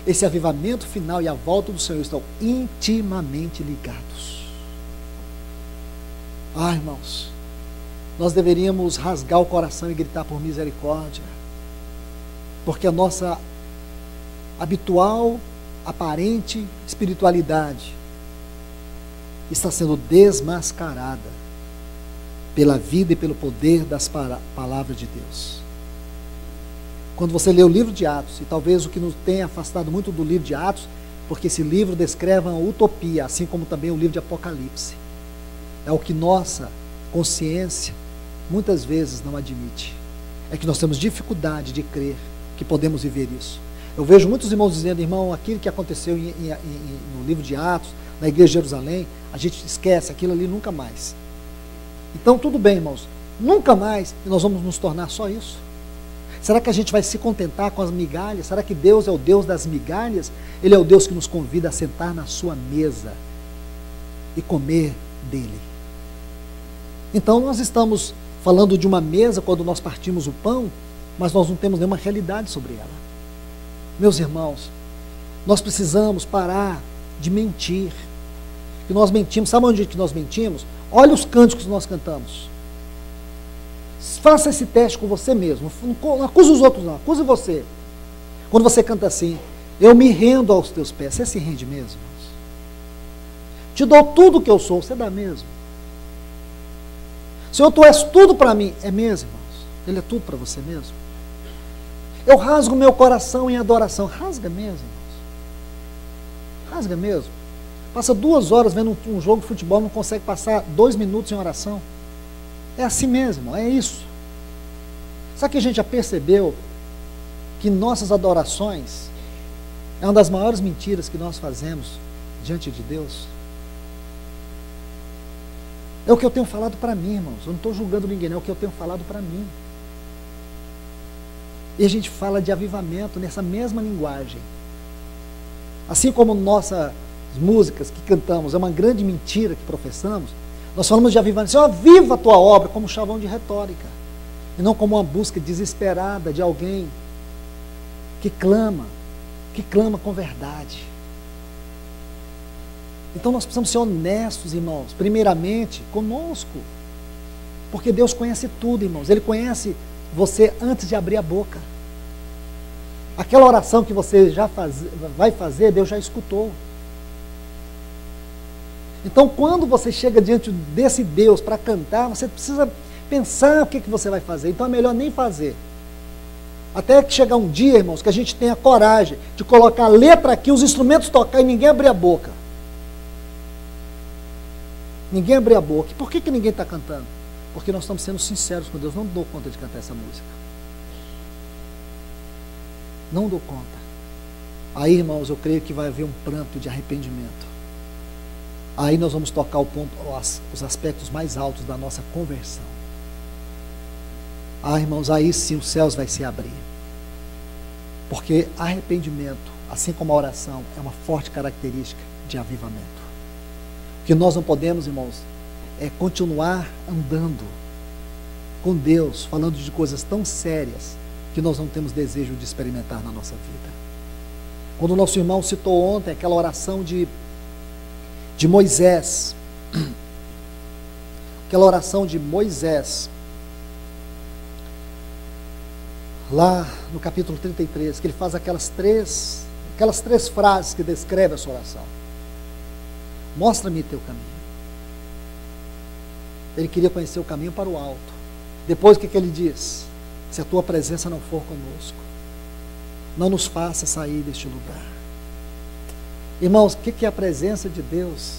Esse avivamento final e a volta do Senhor estão intimamente ligados. Ah, irmãos, nós deveríamos rasgar o coração e gritar por misericórdia, porque a nossa habitual, aparente espiritualidade está sendo desmascarada pela vida e pelo poder das palavras de Deus. Quando você lê o livro de Atos, e talvez o que nos tenha afastado muito do livro de Atos, porque esse livro descreve uma utopia, assim como também o livro de Apocalipse. É o que nossa consciência muitas vezes não admite. é que nós temos dificuldade de crer que podemos viver isso. Eu vejo muitos irmãos dizendo, irmão, aquilo que aconteceu no livro de Atos, na igreja de Jerusalém, a gente esquece aquilo ali nunca mais. Então, tudo bem, irmãos, nunca mais, e nós vamos nos tornar só isso? Será que a gente vai se contentar com as migalhas? Será que Deus é o Deus das migalhas? Ele é o Deus que nos convida a sentar na sua mesa e comer dele. Então, nós estamos falando de uma mesa quando nós partimos o pão, mas nós não temos nenhuma realidade sobre ela. Meus irmãos, nós precisamos parar de mentir. Que nós mentimos, sabe onde que nós mentimos? Olha os cânticos que nós cantamos. Faça esse teste com você mesmo. Não acuse os outros não, acuse você. Quando você canta assim, eu me rendo aos teus pés. Você se rende mesmo? Irmãos? Te dou tudo o que eu sou, você dá mesmo? Senhor, tu és tudo para mim. É mesmo, irmãos? Ele é tudo para você mesmo? Eu rasgo meu coração em adoração. Rasga mesmo, irmãos? Rasga mesmo? Passa 2 horas vendo um jogo de futebol, não consegue passar 2 minutos em oração. É assim mesmo, é isso. Sabe que a gente já percebeu que nossas adorações é uma das maiores mentiras que nós fazemos diante de Deus? É o que eu tenho falado para mim, irmãos. Eu não estou julgando ninguém, não. É o que eu tenho falado para mim. E a gente fala de avivamento nessa mesma linguagem. Assim como nossas músicas que cantamos é uma grande mentira que professamos, nós falamos de avivamento. Senhor, aviva a tua obra como um chavão de retórica. E não como uma busca desesperada de alguém que clama com verdade. Então nós precisamos ser honestos, irmãos, primeiramente conosco. Porque Deus conhece tudo, irmãos. Ele conhece você antes de abrir a boca. Aquela oração que você vai fazer, Deus já escutou. Então, quando você chega diante desse Deus para cantar, você precisa pensar o que você vai fazer. Então, é melhor nem fazer. Até que chegar um dia, irmãos, que a gente tenha coragem de colocar a letra aqui, os instrumentos tocar e ninguém abrir a boca. Ninguém abrir a boca. E por que ninguém está cantando? Porque nós estamos sendo sinceros com Deus. Não dou conta de cantar essa música. Não dou conta. Aí, irmãos, eu creio que vai haver um pranto de arrependimento. Aí nós vamos tocar os aspectos mais altos da nossa conversão. Irmãos, aí sim os céus vai se abrir. Porque arrependimento, assim como a oração, é uma forte característica de avivamento. O que nós não podemos, irmãos, é continuar andando com Deus, falando de coisas tão sérias que nós não temos desejo de experimentar na nossa vida. Quando o nosso irmão citou ontem aquela oração de Moisés, aquela oração de Moisés, lá no capítulo 33, que ele faz aquelas três frases que descrevem a sua oração. Mostra-me teu caminho. Ele queria conhecer o caminho para o alto. Depois o que ele diz? Se a tua presença não for conosco, não nos faça sair deste lugar. Irmãos, o que é a presença de Deus?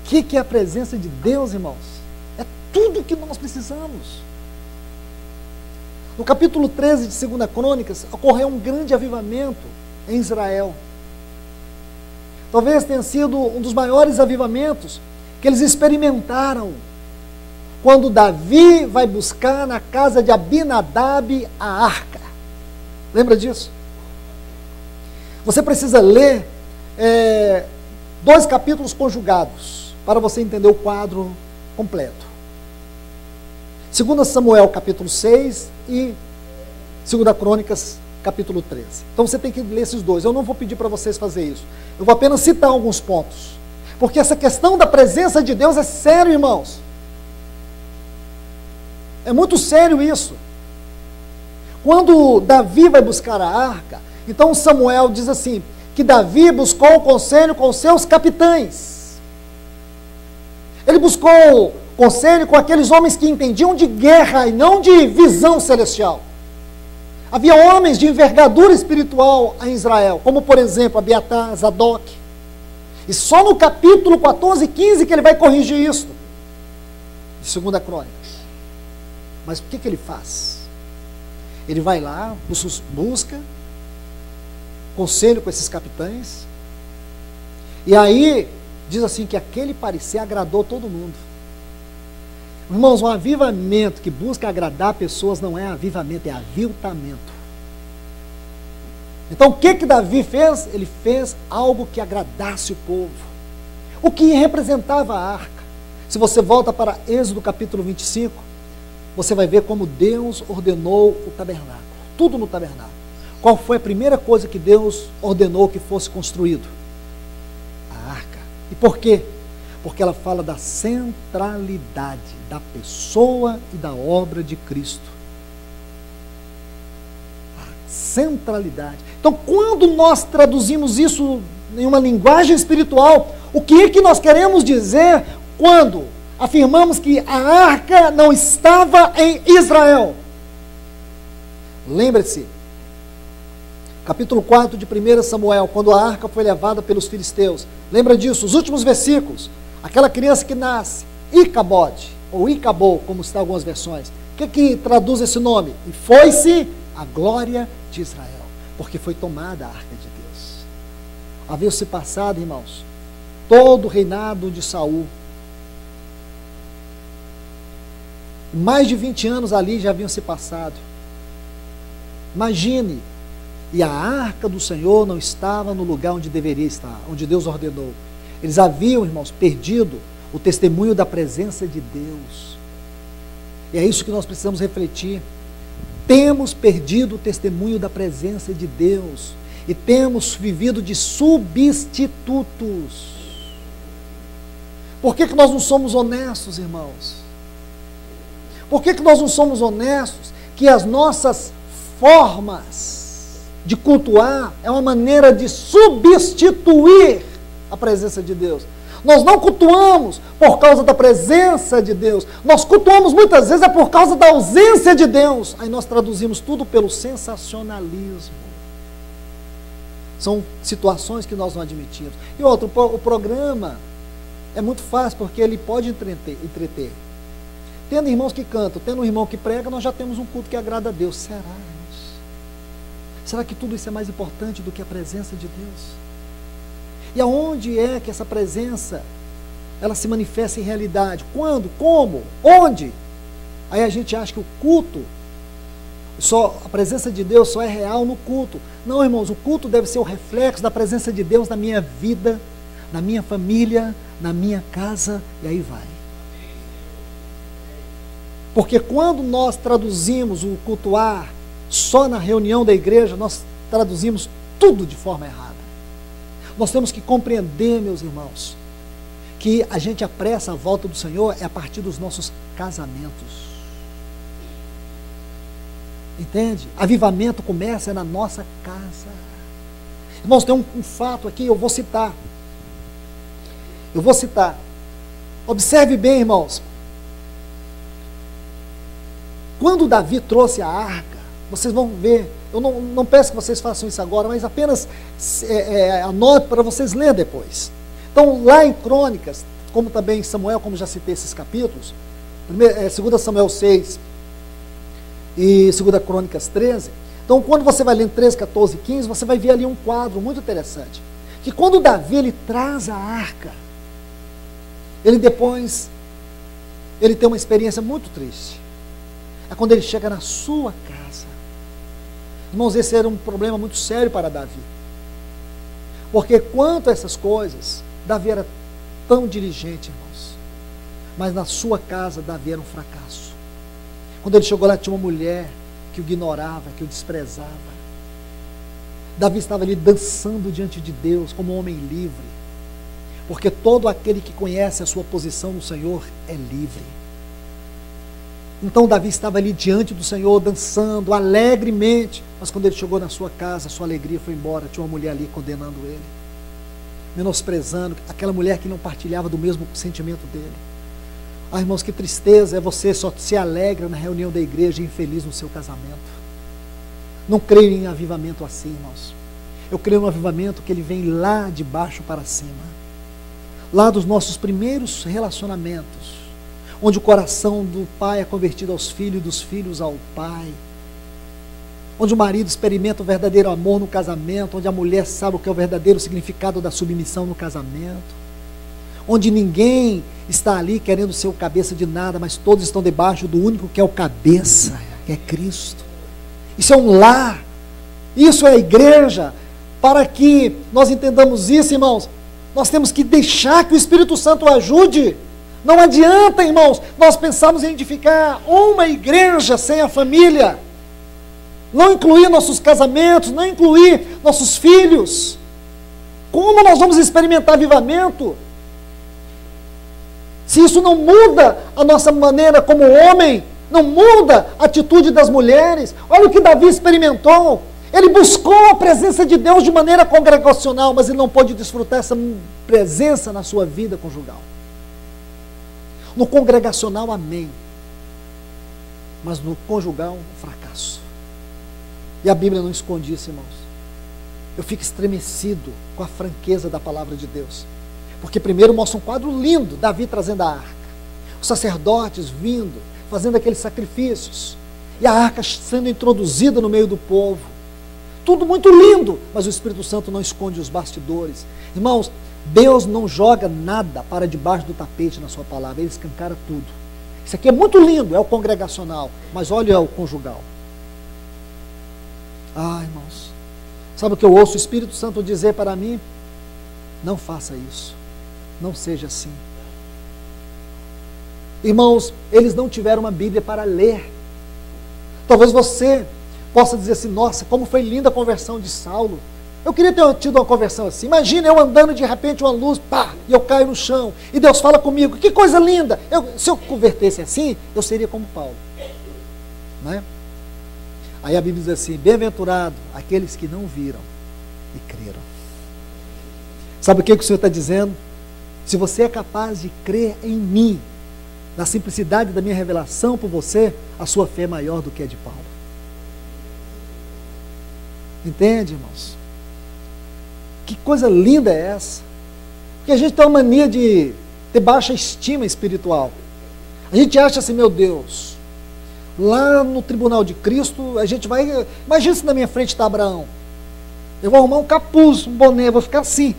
O que é a presença de Deus, irmãos? É tudo o que nós precisamos. No capítulo 13 de 2 Crônicas, ocorreu um grande avivamento em Israel. Talvez tenha sido um dos maiores avivamentos que eles experimentaram quando Davi vai buscar na casa de Abinadab a arca. Lembra disso? Você precisa ler 2 capítulos conjugados para você entender o quadro completo. 2 Samuel capítulo 6 e 2 Crônicas capítulo 13. Então você tem que ler esses dois. Eu não vou pedir para vocês fazer isso. Eu vou apenas citar alguns pontos. Porque essa questão da presença de Deus é sério, irmãos. É muito sério isso. Quando Davi vai buscar a arca, então Samuel diz assim, que Davi buscou conselho com seus capitães. Ele buscou conselho com aqueles homens que entendiam de guerra e não de visão celestial. Havia homens de envergadura espiritual em Israel, como por exemplo Abiatar, Zadok. E só no capítulo 14 e 15 que ele vai corrigir isso. De 2 Crônicas. Mas o que ele faz? Ele vai lá, busca conselho com esses capitães, e aí diz assim que aquele parecer agradou todo mundo. Irmãos, um avivamento que busca agradar pessoas não é avivamento, é aviltamento. Então o que Davi fez? Ele fez algo que agradasse o povo. O que representava a arca? Se você volta para Êxodo capítulo 25, você vai ver como Deus ordenou o tabernáculo. Tudo no tabernáculo. Qual foi a primeira coisa que Deus ordenou que fosse construído? A arca. E por quê? Porque ela fala da centralidade da pessoa e da obra de Cristo. A centralidade. Então, quando nós traduzimos isso em uma linguagem espiritual, o que é que nós queremos dizer quando afirmamos que a arca não estava em Israel? Lembre-se, capítulo 4 de 1 Samuel, quando a arca foi levada pelos filisteus. Lembra disso? Os últimos versículos. Aquela criança que nasce, Icabode, ou Icabô, como está em algumas versões. O que traduz esse nome? E foi-se a glória de Israel, porque foi tomada a arca de Deus. Havia-se passado, irmãos, todo o reinado de Saul. Mais de 20 anos ali já haviam se passado. Imagine, e a arca do Senhor não estava no lugar onde deveria estar, onde Deus ordenou. Eles haviam, irmãos, perdido o testemunho da presença de Deus. E é isso que nós precisamos refletir. Temos perdido o testemunho da presença de Deus e temos vivido de substitutos. Por que nós não somos honestos, irmãos? Por que nós não somos honestos que as nossas formas de cultuar é uma maneira de substituir a presença de Deus? Nós não cultuamos por causa da presença de Deus. Nós cultuamos muitas vezes por causa da ausência de Deus. Aí nós traduzimos tudo pelo sensacionalismo. São situações que nós não admitimos. E outro, o programa é muito fácil porque ele pode entreter. Tendo irmãos que cantam, tendo um irmão que prega, nós já temos um culto que agrada a Deus. Será, irmãos? Será que tudo isso é mais importante do que a presença de Deus? E aonde é que essa presença, ela se manifesta em realidade? Quando? Como? Onde? Aí a gente acha que o culto, a presença de Deus só é real no culto. Não, irmãos, o culto deve ser o reflexo da presença de Deus na minha vida, na minha família, na minha casa, e aí vai. Porque quando nós traduzimos o cultuar só na reunião da igreja, nós traduzimos tudo de forma errada. Nós temos que compreender, meus irmãos, que a gente apressa a volta do Senhor é a partir dos nossos casamentos. Entende? Avivamento começa na nossa casa. Irmãos, tem um fato aqui, eu vou citar. Observe bem, irmãos. Quando Davi trouxe a arca, vocês vão ver, eu não peço que vocês façam isso agora, mas apenas anote para vocês lerem depois. Então, lá em Crônicas, como também em Samuel, como já citei esses capítulos, 2 Samuel 6 e 2 Crônicas 13, então quando você vai ler em 13, 14 e 15, você vai ver ali um quadro muito interessante, que quando Davi ele traz a arca, ele tem uma experiência muito triste. É quando ele chega na sua casa. Irmãos, esse era um problema muito sério para Davi. Porque quanto a essas coisas, Davi era tão diligente, irmãos. Mas na sua casa, Davi era um fracasso. Quando ele chegou lá, tinha uma mulher que o ignorava, que o desprezava. Davi estava ali dançando diante de Deus como um homem livre. Porque todo aquele que conhece a sua posição no Senhor é livre. Então Davi estava ali diante do Senhor, dançando alegremente, mas quando ele chegou na sua casa, a sua alegria foi embora, tinha uma mulher ali condenando ele, menosprezando, aquela mulher que não partilhava do mesmo sentimento dele. Ah, irmãos, que tristeza, você só se alegra na reunião da igreja e infeliz no seu casamento. Não creio em avivamento assim, irmãos. Eu creio no avivamento que ele vem lá de baixo para cima, lá dos nossos primeiros relacionamentos, onde o coração do pai é convertido aos filhos e dos filhos ao pai, onde o marido experimenta o verdadeiro amor no casamento, onde a mulher sabe o que é o verdadeiro significado da submissão no casamento, onde ninguém está ali querendo ser o cabeça de nada, mas todos estão debaixo do único que é o cabeça, que é Cristo. Isso é um lar, isso é a igreja. Para que nós entendamos isso, irmãos, nós temos que deixar que o Espírito Santo ajude. Não adianta, irmãos, nós pensarmos em edificar uma igreja sem a família, não incluir nossos casamentos, não incluir nossos filhos. Como nós vamos experimentar avivamento se isso não muda a nossa maneira como homem, não muda a atitude das mulheres? Olha o que Davi experimentou. Ele buscou a presença de Deus de maneira congregacional, mas ele não pôde desfrutar essa presença na sua vida conjugal. No congregacional, amém, mas no conjugal, fracasso. E a Bíblia não esconde isso, irmãos. Eu fico estremecido com a franqueza da palavra de Deus, porque primeiro mostra um quadro lindo, Davi trazendo a arca, os sacerdotes vindo, fazendo aqueles sacrifícios, e a arca sendo introduzida no meio do povo, tudo muito lindo, mas o Espírito Santo não esconde os bastidores. Irmãos, Deus não joga nada para debaixo do tapete na sua palavra, Ele escancara tudo. Isso aqui é muito lindo, é o congregacional, mas olha o conjugal. Ah, irmãos, sabe o que eu ouço o Espírito Santo dizer para mim? Não faça isso, não seja assim. Irmãos, eles não tiveram uma Bíblia para ler. Talvez você possa dizer assim: nossa, como foi linda a conversão de Saulo. Eu queria ter tido uma conversão assim. Imagina eu andando de repente uma luz, pá, e eu caio no chão, e Deus fala comigo, que coisa linda. Se eu convertesse assim, eu seria como Paulo, não é? Aí a Bíblia diz assim: bem-aventurado aqueles que não viram e creram. Sabe o que o Senhor está dizendo? Se você é capaz de crer em mim, na simplicidade da minha revelação por você, a sua fé é maior do que a de Paulo. Entende, irmãos? Que coisa linda é essa? Porque a gente tem uma mania de ter baixa estima espiritual. A gente acha assim: meu Deus, lá no tribunal de Cristo, a gente vai... Imagina se na minha frente está Abraão. Eu vou arrumar um capuz, um boné, vou ficar assim,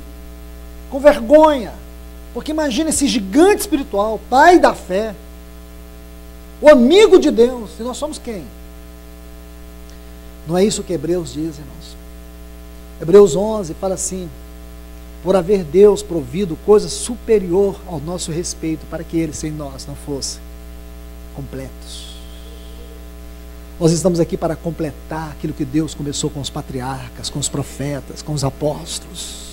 com vergonha. Porque imagina esse gigante espiritual, pai da fé, o amigo de Deus. E nós somos quem? Não é isso que Hebreus diz, irmãos? Hebreus 11 fala assim: por haver Deus provido coisa superior ao nosso respeito, para que Ele sem nós não fosse completos. Nós estamos aqui para completar aquilo que Deus começou com os patriarcas, com os profetas, com os apóstolos.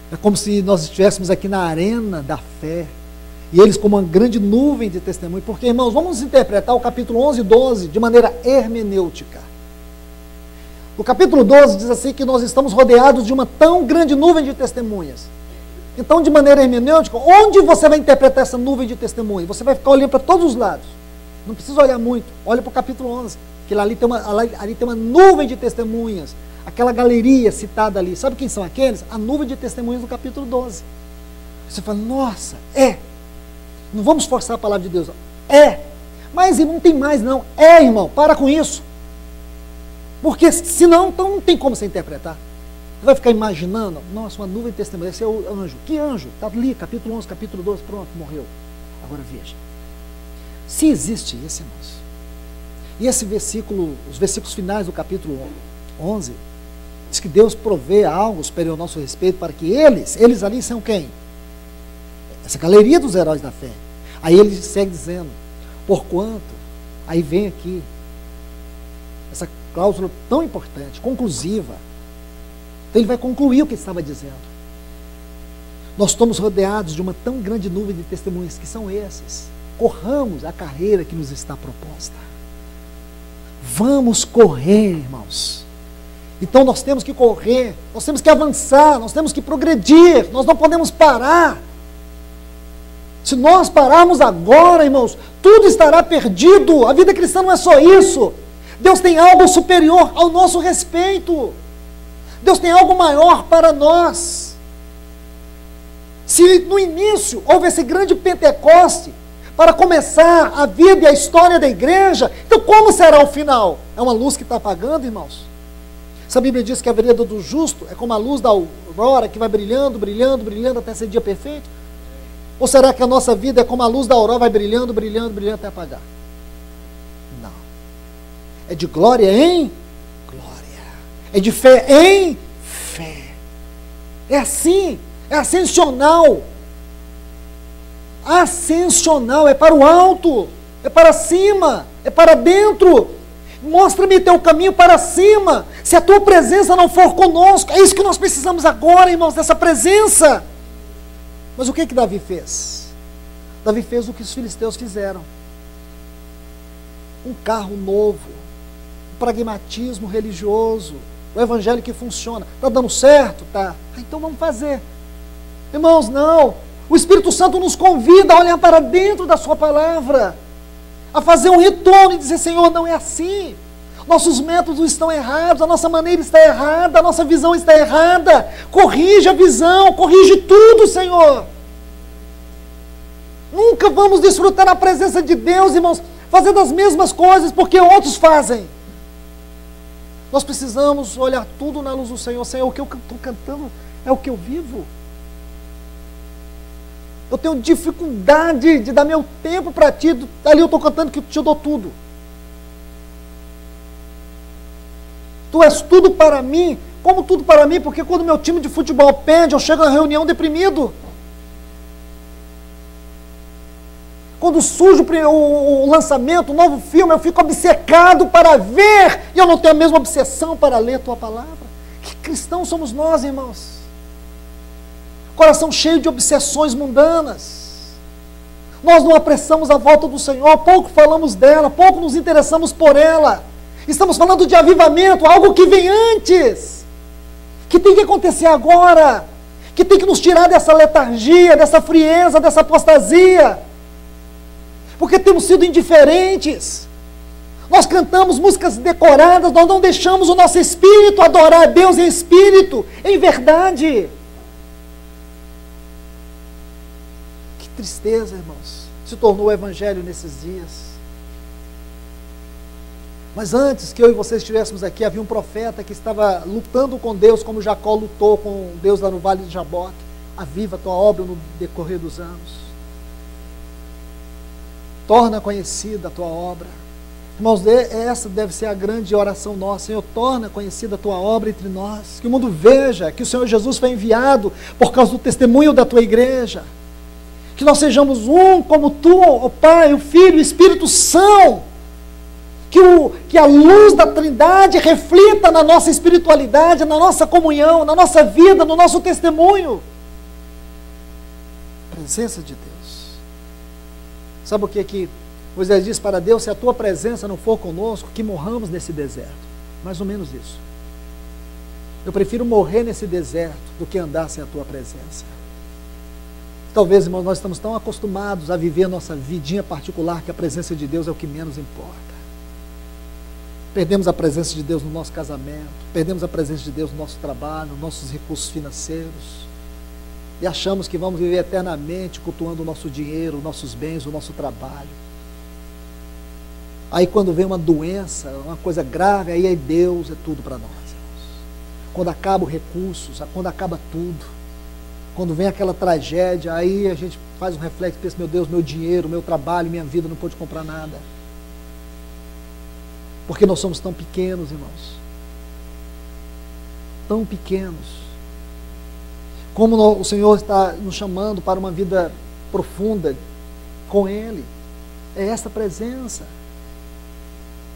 É como se nós estivéssemos aqui na arena da fé, e eles como uma grande nuvem de testemunho. Porque, irmãos, vamos interpretar o capítulo 11 e 12 de maneira hermenêutica. O capítulo 12 diz assim que nós estamos rodeados de uma tão grande nuvem de testemunhas. Então, de maneira hermenêutica, onde você vai interpretar essa nuvem de testemunhas? Você vai ficar olhando para todos os lados. Não precisa olhar muito. Olha para o capítulo 11, que ali tem uma nuvem de testemunhas. Aquela galeria citada ali. Sabe quem são aqueles? A nuvem de testemunhas do capítulo 12. Você fala: nossa, não vamos forçar a palavra de Deus. Mas não tem mais não. Irmão, para com isso. Porque senão então não tem como você interpretar. Você vai ficar imaginando: nossa, uma nuvem de testemunhas, esse é o anjo. Que anjo? Está ali, capítulo 11, capítulo 12, pronto, morreu. Agora veja. Se existe isso, irmãos, e esse versículo, os versículos finais do capítulo 11, diz que Deus provê algo superior ao nosso respeito para que eles ali são quem? Essa galeria dos heróis da fé. Aí ele segue dizendo: porquanto, aí vem aqui essa cláusula tão importante, conclusiva. Então ele vai concluir o que ele estava dizendo. Nós estamos rodeados de uma tão grande nuvem de testemunhas, que são esses. Corramos a carreira que nos está proposta. Vamos correr, irmãos. Então nós temos que correr, nós temos que avançar, nós temos que progredir, nós não podemos parar. Se nós pararmos agora, irmãos, tudo estará perdido. A vida cristã não é só isso. Deus tem algo superior ao nosso respeito. Deus tem algo maior para nós. Se no início houve esse grande Pentecoste, para começar a vida e a história da igreja. Então como será o final? É uma luz que está apagando, irmãos? Se a Bíblia diz que a vereda do justo é como a luz da aurora que vai brilhando, brilhando, brilhando até ser dia perfeito? Ou será que a nossa vida é como a luz da aurora, vai brilhando, brilhando, brilhando até apagar? Não. É de glória em glória. É de fé em fé. É assim, é ascensional. Ascensional, é para o alto, é para cima, é para dentro. Mostra-me teu caminho para cima. Se a tua presença não for conosco, é isso que nós precisamos agora, irmãos, dessa presença. Mas o que Davi fez? Davi fez o que os filisteus fizeram. Um carro novo, um pragmatismo religioso, o evangelho que funciona. Está dando certo? Tá. Então vamos fazer. Irmãos, não. O Espírito Santo nos convida a olhar para dentro da sua palavra, a fazer um retorno e dizer, Senhor, não é assim. Nossos métodos estão errados, a nossa maneira está errada, a nossa visão está errada. Corrige a visão, corrige tudo, Senhor. Nunca vamos desfrutar a presença de Deus, irmãos, fazendo as mesmas coisas porque outros fazem. Nós precisamos olhar tudo na luz do Senhor. Senhor, o que eu estou cantando é o que eu vivo. Eu tenho dificuldade de dar meu tempo para ti. Ali eu estou cantando que te dou tudo. Tu és tudo para mim. Como tudo para mim? Porque quando meu time de futebol perde, eu chego na reunião deprimido. Quando surge o lançamento, o novo filme, eu fico obcecado para ver. E eu não tenho a mesma obsessão para ler a tua palavra. Que cristãos somos nós, irmãos? Coração cheio de obsessões mundanas. Nós não apressamos a volta do Senhor, pouco falamos dela, pouco nos interessamos por ela. Estamos falando de avivamento, algo que vem antes, que tem que acontecer agora, que tem que nos tirar dessa letargia, dessa frieza, dessa apostasia, porque temos sido indiferentes. Nós cantamos músicas decoradas, nós não deixamos o nosso espírito adorar a Deus em espírito, em verdade. Tristeza, irmãos, se tornou o evangelho nesses dias. Mas antes que eu e vocês estivéssemos aqui, havia um profeta que estava lutando com Deus, como Jacó lutou com Deus lá no vale de Jaboque. Aviva a tua obra no decorrer dos anos. Torna conhecida a tua obra. Irmãos, essa deve ser a grande oração nossa. Senhor, torna conhecida a tua obra entre nós. Que o mundo veja que o Senhor Jesus foi enviado por causa do testemunho da tua igreja. Que nós sejamos um como tu, o Pai, o Filho, o Espírito são. Que a luz da Trindade reflita na nossa espiritualidade, na nossa comunhão, na nossa vida, no nosso testemunho. Presença de Deus. Sabe o que Moisés diz para Deus? Se a tua presença não for conosco, que morramos nesse deserto. Mais ou menos isso. Eu prefiro morrer nesse deserto do que andar sem a tua presença. Talvez, irmãos, nós estamos tão acostumados a viver a nossa vidinha particular que a presença de Deus é o que menos importa. Perdemos a presença de Deus no nosso casamento, perdemos a presença de Deus no nosso trabalho, nos nossos recursos financeiros, e achamos que vamos viver eternamente cultuando o nosso dinheiro, os nossos bens, o nosso trabalho. Aí quando vem uma doença, uma coisa grave, aí Deus é tudo para nós, irmãos. Quando acaba os recursos, quando acaba tudo, quando vem aquela tragédia, aí a gente faz um reflexo e pensa, meu Deus, meu dinheiro, meu trabalho, minha vida não pôde comprar nada. Porque nós somos tão pequenos, irmãos. Tão pequenos. Como o Senhor está nos chamando para uma vida profunda com Ele. É essa presença.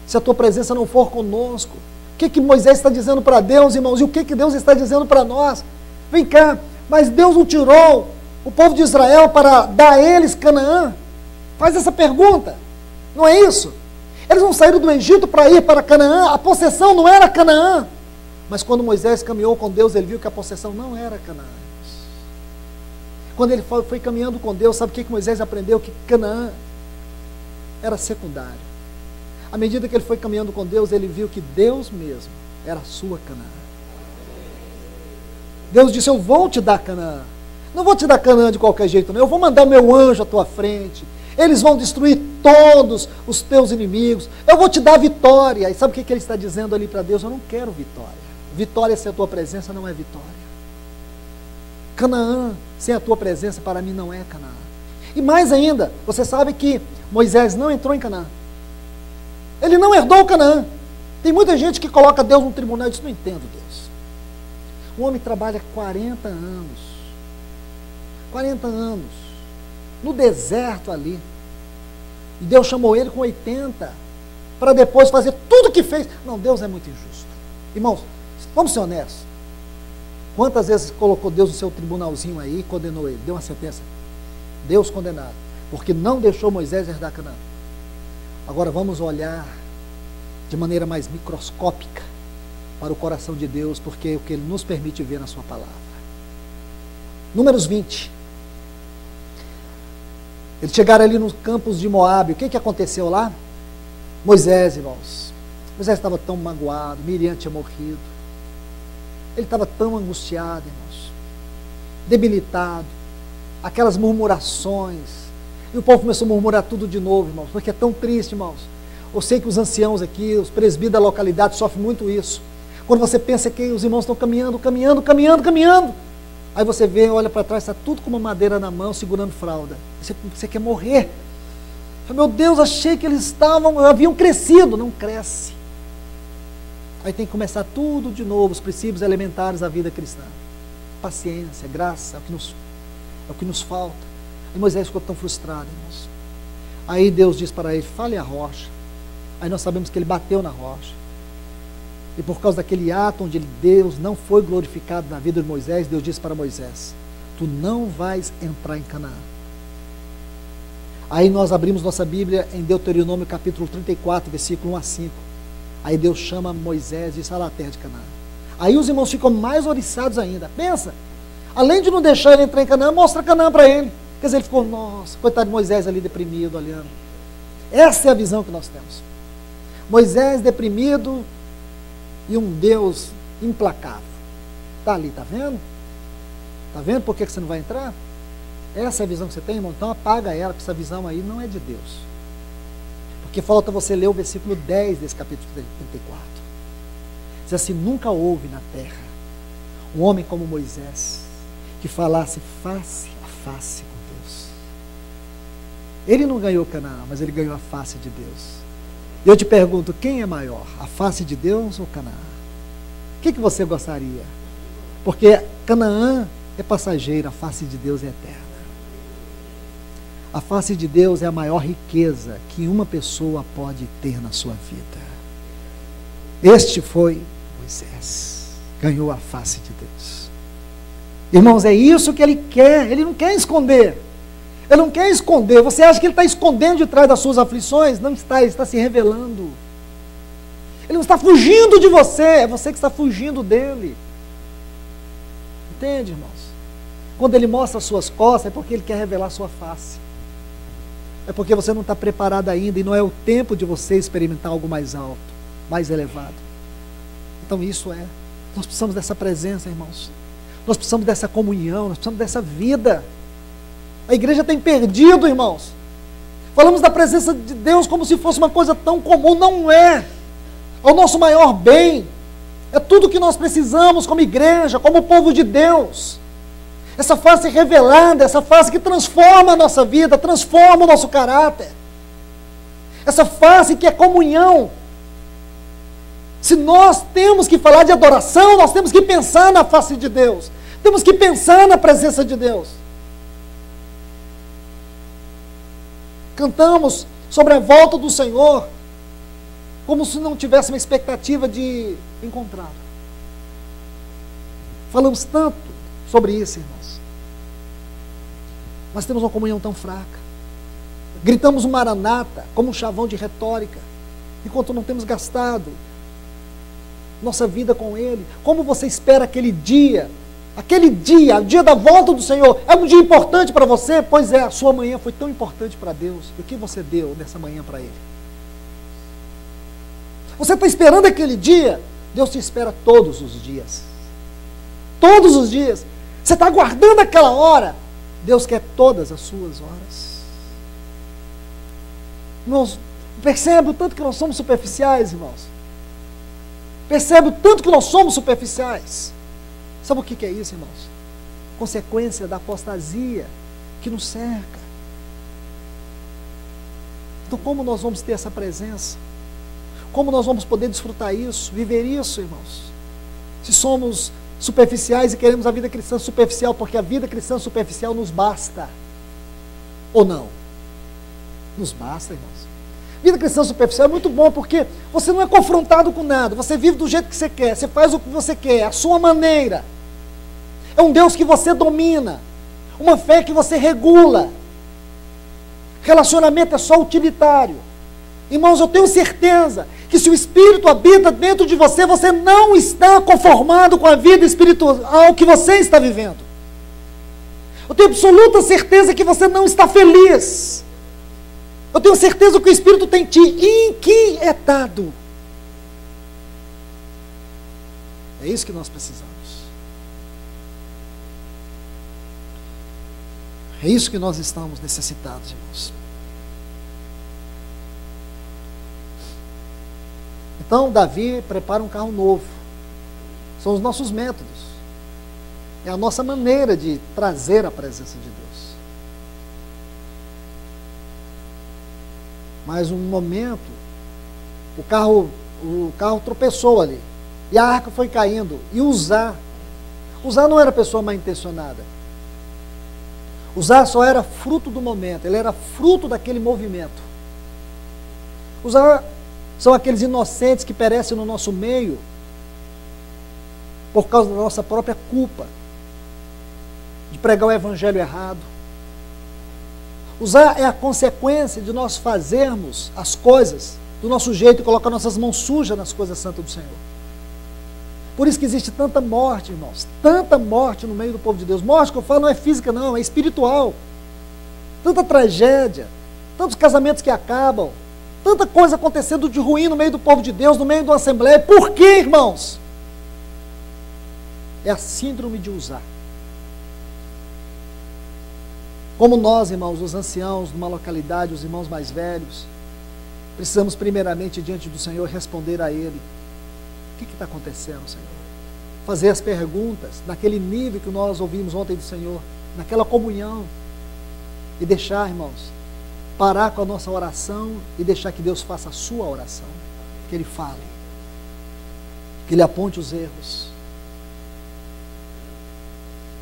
Se a tua presença não for conosco, o que Moisés está dizendo para Deus, irmãos? E o que Deus está dizendo para nós? Vem cá. Mas Deus não tirou o povo de Israel para dar a eles Canaã? Faz essa pergunta. Não é isso? Eles não saíram do Egito para ir para Canaã. A possessão não era Canaã. Mas quando Moisés caminhou com Deus, ele viu que a possessão não era Canaã. Quando ele foi caminhando com Deus, sabe o que Moisés aprendeu? Que Canaã era secundário. À medida que ele foi caminhando com Deus, ele viu que Deus mesmo era a sua Canaã. Deus disse, eu vou te dar Canaã. Não vou te dar Canaã de qualquer jeito, não. Eu vou mandar o meu anjo à tua frente. Eles vão destruir todos os teus inimigos. Eu vou te dar vitória. E sabe o que ele está dizendo ali para Deus? Eu não quero vitória. Vitória sem a tua presença não é vitória. Canaã sem a tua presença para mim não é Canaã. E mais ainda, você sabe que Moisés não entrou em Canaã. Ele não herdou Canaã. Tem muita gente que coloca Deus no tribunal e diz, não entendo Deus. O homem trabalha 40 anos. 40 anos. No deserto ali. E Deus chamou ele com 80. Para depois fazer tudo o que fez. Não, Deus é muito injusto. Irmãos, vamos ser honestos. Quantas vezes colocou Deus no seu tribunalzinho aí e condenou ele? Deu uma sentença. Deus condenado. Porque não deixou Moisés herdar Canaã. Agora vamos olhar de maneira mais microscópica para o coração de Deus, porque é o que Ele nos permite ver na sua palavra. Números 20. Eles chegaram ali nos campos de Moabe. O que aconteceu lá? Moisés, irmãos. Moisés estava tão magoado, Miriam tinha morrido. Ele estava tão angustiado, irmãos. Debilitado. Aquelas murmurações. E o povo começou a murmurar tudo de novo, irmãos, porque é tão triste, irmãos. Eu sei que os anciãos aqui, os presbíteros da localidade sofrem muito isso. Quando você pensa que os irmãos estão caminhando. Aí você vê, olha para trás, está tudo com uma madeira na mão, segurando fralda. Você quer morrer. Meu Deus, achei que eles haviam crescido. Não cresce. Aí tem que começar tudo de novo, os princípios elementares da vida cristã. Paciência, graça, é o que nos falta. E Moisés ficou tão frustrado, irmãos. Aí Deus diz para ele, fale a rocha. Aí nós sabemos que ele bateu na rocha. E por causa daquele ato onde Deus não foi glorificado na vida de Moisés, Deus disse para Moisés, tu não vais entrar em Canaã. Aí nós abrimos nossa Bíblia em Deuteronômio capítulo 34, versículo 1 a 5. Aí Deus chama Moisés e diz, a terra de Canaã. Aí os irmãos ficam mais oriçados ainda. Pensa, além de não deixar ele entrar em Canaã, mostra Canaã para ele. Quer dizer, ele ficou, nossa, coitado de Moisés ali deprimido, olhando. Essa é a visão que nós temos. Moisés deprimido e um Deus implacável. Está ali, está vendo? Está vendo por que você não vai entrar? Essa é a visão que você tem, irmão? Então apaga ela, porque essa visão aí não é de Deus. Porque falta você ler o versículo 10 desse capítulo 34. Diz assim, nunca houve na terra um homem como Moisés que falasse face a face com Deus. Ele não ganhou Canaã, mas ele ganhou a face de Deus. E eu te pergunto, quem é maior? A face de Deus ou Canaã? O que você gostaria? Porque Canaã é passageira, a face de Deus é eterna. A face de Deus é a maior riqueza que uma pessoa pode ter na sua vida. Este foi Moisés, ganhou a face de Deus. Irmãos, é isso que ele quer, ele não quer esconder. Ele não quer esconder. Você acha que ele está escondendo de trás das suas aflições? Não está, ele está se revelando. Ele não está fugindo de você, é você que está fugindo dele. Entende, irmãos? Quando ele mostra as suas costas, é porque ele quer revelar a sua face. É porque você não está preparado ainda e não é o tempo de você experimentar algo mais alto, mais elevado. Então isso é. Nós precisamos dessa presença, irmãos. Nós precisamos dessa comunhão, nós precisamos dessa vida. A igreja tem perdido, irmãos. Falamos da presença de Deus como se fosse uma coisa tão comum. Não é. É o nosso maior bem. É tudo que nós precisamos como igreja, como povo de Deus. Essa face revelada, essa face que transforma a nossa vida, transforma o nosso caráter. Essa face que é comunhão. Se nós temos que falar de adoração, nós temos que pensar na face de Deus. Temos que pensar na presença de Deus. Cantamos sobre a volta do Senhor, como se não tivesse uma expectativa de encontrá-lo. Falamos tanto sobre isso, irmãos. Mas temos uma comunhão tão fraca. Gritamos um maranata, como um chavão de retórica, enquanto não temos gastado nossa vida com Ele. Como você espera aquele dia, o dia da volta do Senhor, é um dia importante para você? Pois é, a sua manhã foi tão importante para Deus. E o que você deu nessa manhã para Ele? Você está esperando aquele dia? Deus te espera todos os dias. Todos os dias. Você está aguardando aquela hora? Deus quer todas as suas horas. Irmãos, percebe o tanto que nós somos superficiais, irmãos? Percebe o tanto que nós somos superficiais? Sabe o que é isso, irmãos? Consequência da apostasia que nos cerca. Então, como nós vamos ter essa presença? Como nós vamos poder desfrutar isso, viver isso, irmãos? Se somos superficiais e queremos a vida cristã superficial, porque a vida cristã superficial nos basta. Ou não? Nos basta, irmãos. Vida cristã superficial é muito bom, porque você não é confrontado com nada, você vive do jeito que você quer, você faz o que você quer, a sua maneira. É um Deus que você domina, uma fé que você regula. Relacionamento é só utilitário. Irmãos, eu tenho certeza que se o Espírito habita dentro de você, você não está conformado com a vida espiritual que você está vivendo. Eu tenho absoluta certeza que você não está feliz. Eu tenho certeza que o Espírito tem te inquietado. É isso que nós precisamos. É isso que nós estamos necessitados, irmãos. Então, Davi prepara um carro novo. São os nossos métodos. É a nossa maneira de trazer a presença de Deus. Mas um momento, o carro tropeçou ali. E a arca foi caindo. E Uzá não era pessoa mal intencionada. Uzá só era fruto do momento. Ele era fruto daquele movimento. Uzá são aqueles inocentes que perecem no nosso meio por causa da nossa própria culpa de pregar o evangelho errado. Uzá é a consequência de nós fazermos as coisas do nosso jeito e colocar nossas mãos sujas nas coisas santas do Senhor. Por isso que existe tanta morte, irmãos, tanta morte no meio do povo de Deus. Morte que eu falo não é física não, é espiritual. Tanta tragédia, tantos casamentos que acabam, tanta coisa acontecendo de ruim no meio do povo de Deus, no meio de uma assembleia. Por quê, irmãos? É a síndrome de Uzá. Como nós, irmãos, os anciãos de uma localidade, os irmãos mais velhos, precisamos primeiramente diante do Senhor responder a Ele. O que está acontecendo, Senhor? Fazer as perguntas naquele nível que nós ouvimos ontem do Senhor, naquela comunhão, e deixar, irmãos, parar com a nossa oração e deixar que Deus faça a sua oração, que Ele fale, que Ele aponte os erros.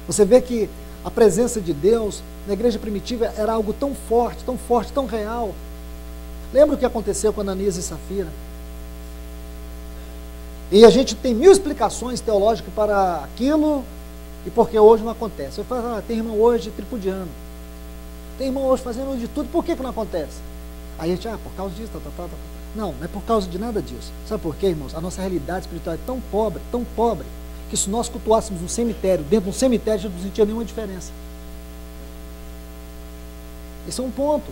Você vê que a presença de Deus na igreja primitiva era algo tão forte, tão real. Lembra o que aconteceu com Ananias e Safira? E a gente tem 1000 explicações teológicas para aquilo e porque hoje não acontece. Eu falo, tem irmão hoje tripudiano, tem irmão hoje fazendo de tudo, por que não acontece? Aí a gente, por causa disso, Não, não é por causa de nada disso. Sabe por quê, irmãos? A nossa realidade espiritual é tão pobre, que se nós cultuássemos um cemitério, dentro de um cemitério, a gente não sentia nenhuma diferença. Esse é um ponto.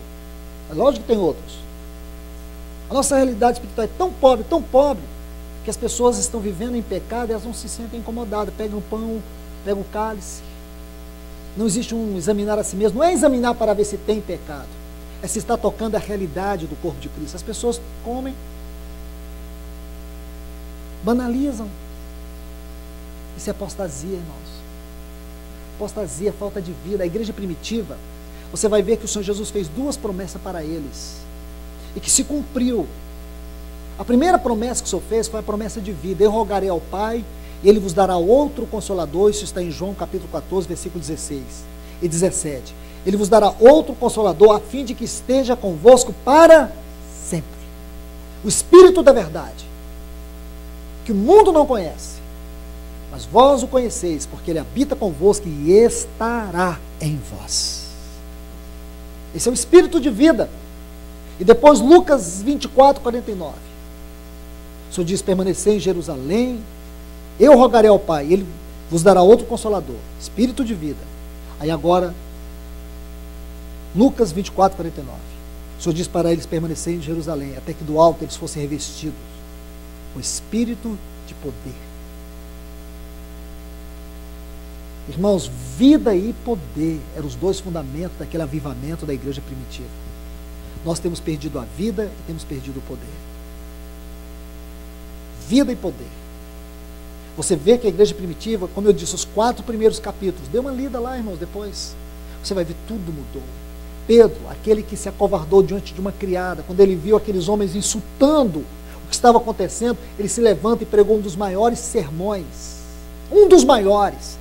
É lógico que tem outros. A nossa realidade espiritual é tão pobre, que as pessoas estão vivendo em pecado e elas não se sentem incomodadas. Pegam o pão, pegam o cálice. Não existe um examinar a si mesmo. Não é examinar para ver se tem pecado. É se está tocando a realidade do corpo de Cristo. As pessoas comem, banalizam. Isso é apostasia, irmãos. Apostasia, falta de vida. A igreja primitiva, você vai ver que o Senhor Jesus fez 2 promessas para eles. E que se cumpriu. A primeira promessa que o Senhor fez foi a promessa de vida. Eu rogarei ao Pai, e Ele vos dará outro Consolador. Isso está em João capítulo 14, versículo 16 e 17. Ele vos dará outro Consolador, a fim de que esteja convosco para sempre. O Espírito da verdade, que o mundo não conhece, mas vós o conheceis, porque Ele habita convosco e estará em vós. Esse é o Espírito de vida. E depois Lucas 24, 49. O Senhor diz, permanecer em Jerusalém, eu rogarei ao Pai, Ele vos dará outro Consolador, Espírito de vida. Aí agora, Lucas 24, 49. O Senhor diz para eles permanecerem em Jerusalém, até que do alto eles fossem revestidos com Espírito de poder. Irmãos, vida e poder eram os 2 fundamentos daquele avivamento da igreja primitiva. nós temos perdido a vida e temos perdido o poder. Vida e poder. Você vê que a igreja primitiva, como eu disse, os 4 primeiros capítulos, dê uma lida lá, irmãos, depois. Você vai ver, tudo mudou. Pedro, aquele que se acovardou diante de uma criada, quando ele viu aqueles homens insultando o que estava acontecendo, ele se levanta e pregou um dos maiores sermões. Um dos maiores.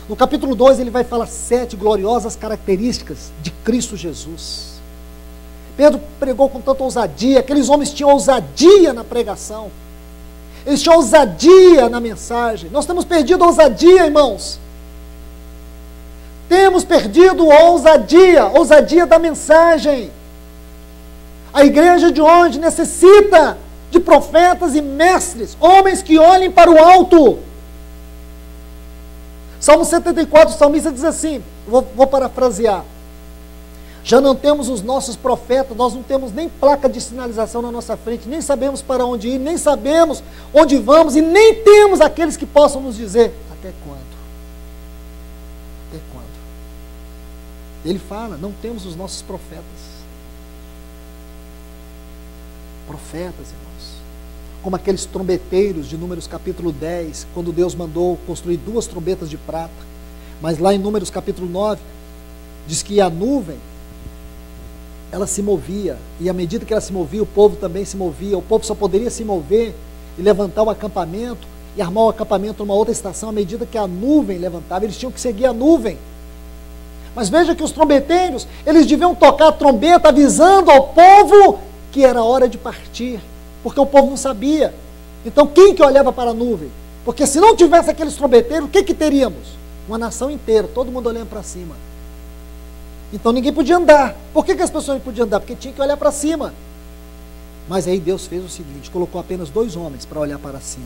No capítulo 2 ele vai falar 7 gloriosas características de Cristo Jesus. Pedro pregou com tanta ousadia, aqueles homens tinham ousadia na pregação. Eles tinham ousadia na mensagem. Nós temos perdido a ousadia, irmãos. Temos perdido a ousadia da mensagem. A igreja de hoje necessita de profetas e mestres, homens que olhem para o alto. Salmo 74, o salmista diz assim, vou parafrasear: já não temos os nossos profetas, nós não temos nem placa de sinalização na nossa frente, nem sabemos para onde ir, nem sabemos onde vamos, e nem temos aqueles que possam nos dizer, até quando? Até quando? Ele fala, não temos os nossos profetas. Profetas, irmãos. Como aqueles trombeteiros de Números capítulo 10, quando Deus mandou construir 2 trombetas de prata. Mas lá em Números capítulo 9, diz que a nuvem, ela se movia, e à medida que ela se movia, o povo também se movia. O povo só poderia se mover e levantar o acampamento, e armar o acampamento numa outra estação, à medida que a nuvem levantava. Eles tinham que seguir a nuvem. Mas veja que os trombeteiros, eles deviam tocar a trombeta, avisando ao povo que era hora de partir, porque o povo não sabia. Então quem que olhava para a nuvem? Porque se não tivesse aqueles trombeteiros, o que teríamos? Uma nação inteira, todo mundo olhando para cima. Então ninguém podia andar. Por que as pessoas não podiam andar? Porque tinha que olhar para cima. Mas aí Deus fez o seguinte, colocou apenas 2 homens para olhar para cima.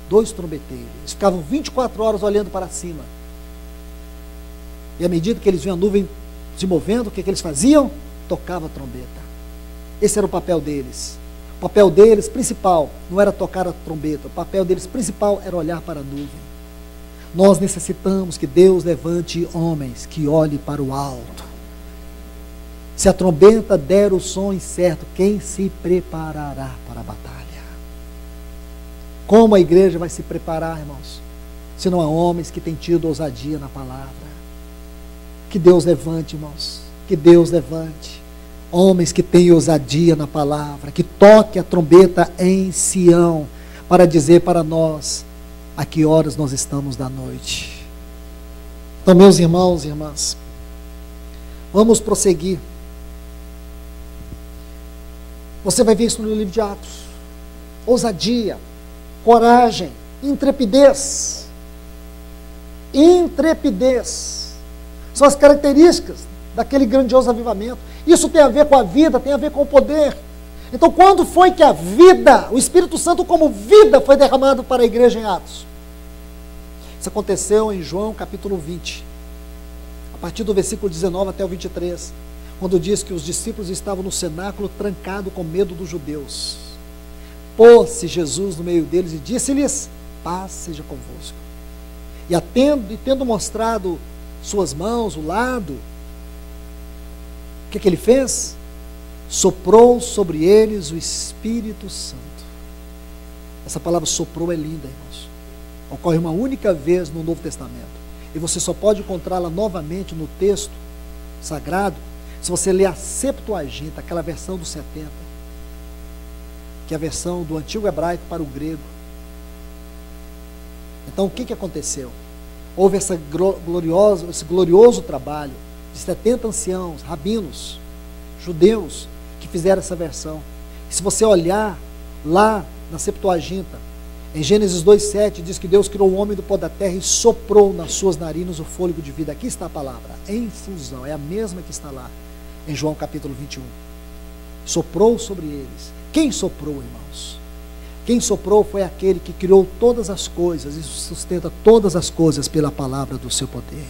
2 trombeteiros. Eles ficavam 24 horas olhando para cima. E à medida que eles viam a nuvem se movendo, o que eles faziam? Tocavam a trombeta. Esse era o papel deles. O papel deles principal não era tocar a trombeta. O papel deles principal era olhar para a nuvem. Nós necessitamos que Deus levante homens que olhem para o alto. Se a trombeta der o som incerto, quem se preparará para a batalha? Como a igreja vai se preparar, irmãos? Se não há homens que têm tido ousadia na palavra. Que Deus levante, irmãos. Que Deus levante homens que têm ousadia na palavra, que toque a trombeta em Sião, para dizer para nós a que horas nós estamos da noite. Então, meus irmãos e irmãs, vamos prosseguir. Você vai ver isso no livro de Atos. Ousadia, coragem, intrepidez. Intrepidez. São as características daquele grandioso avivamento. Isso tem a ver com a vida, tem a ver com o poder. Então, quando foi que a vida, o Espírito Santo como vida, foi derramado para a igreja em Atos? Isso aconteceu em João capítulo 20, a partir do versículo 19 até o 23, quando diz que os discípulos estavam no cenáculo trancado com medo dos judeus. Pôs-se Jesus no meio deles e disse-lhes: paz seja convosco. E tendo mostrado suas mãos, o lado, o que ele fez? Soprou sobre eles o Espírito Santo. Essa palavra soprou é linda, irmãos. Ocorre uma única vez no Novo Testamento. E você só pode encontrá-la novamente no texto sagrado se você ler a Septuaginta, aquela versão dos 70, que é a versão do antigo hebraico para o grego. Então o que aconteceu? Houve esse glorioso trabalho de 70 anciãos, rabinos, judeus, que fizeram essa versão. E se você olhar lá na Septuaginta, em Gênesis 2,7, diz que Deus criou o homem do pó da terra e soprou nas suas narinas o fôlego de vida. Aqui está a palavra, infusão, é a mesma que está lá em João capítulo 21. Soprou sobre eles. Quem soprou, irmãos? Quem soprou foi aquele que criou todas as coisas e sustenta todas as coisas pela palavra do seu poder.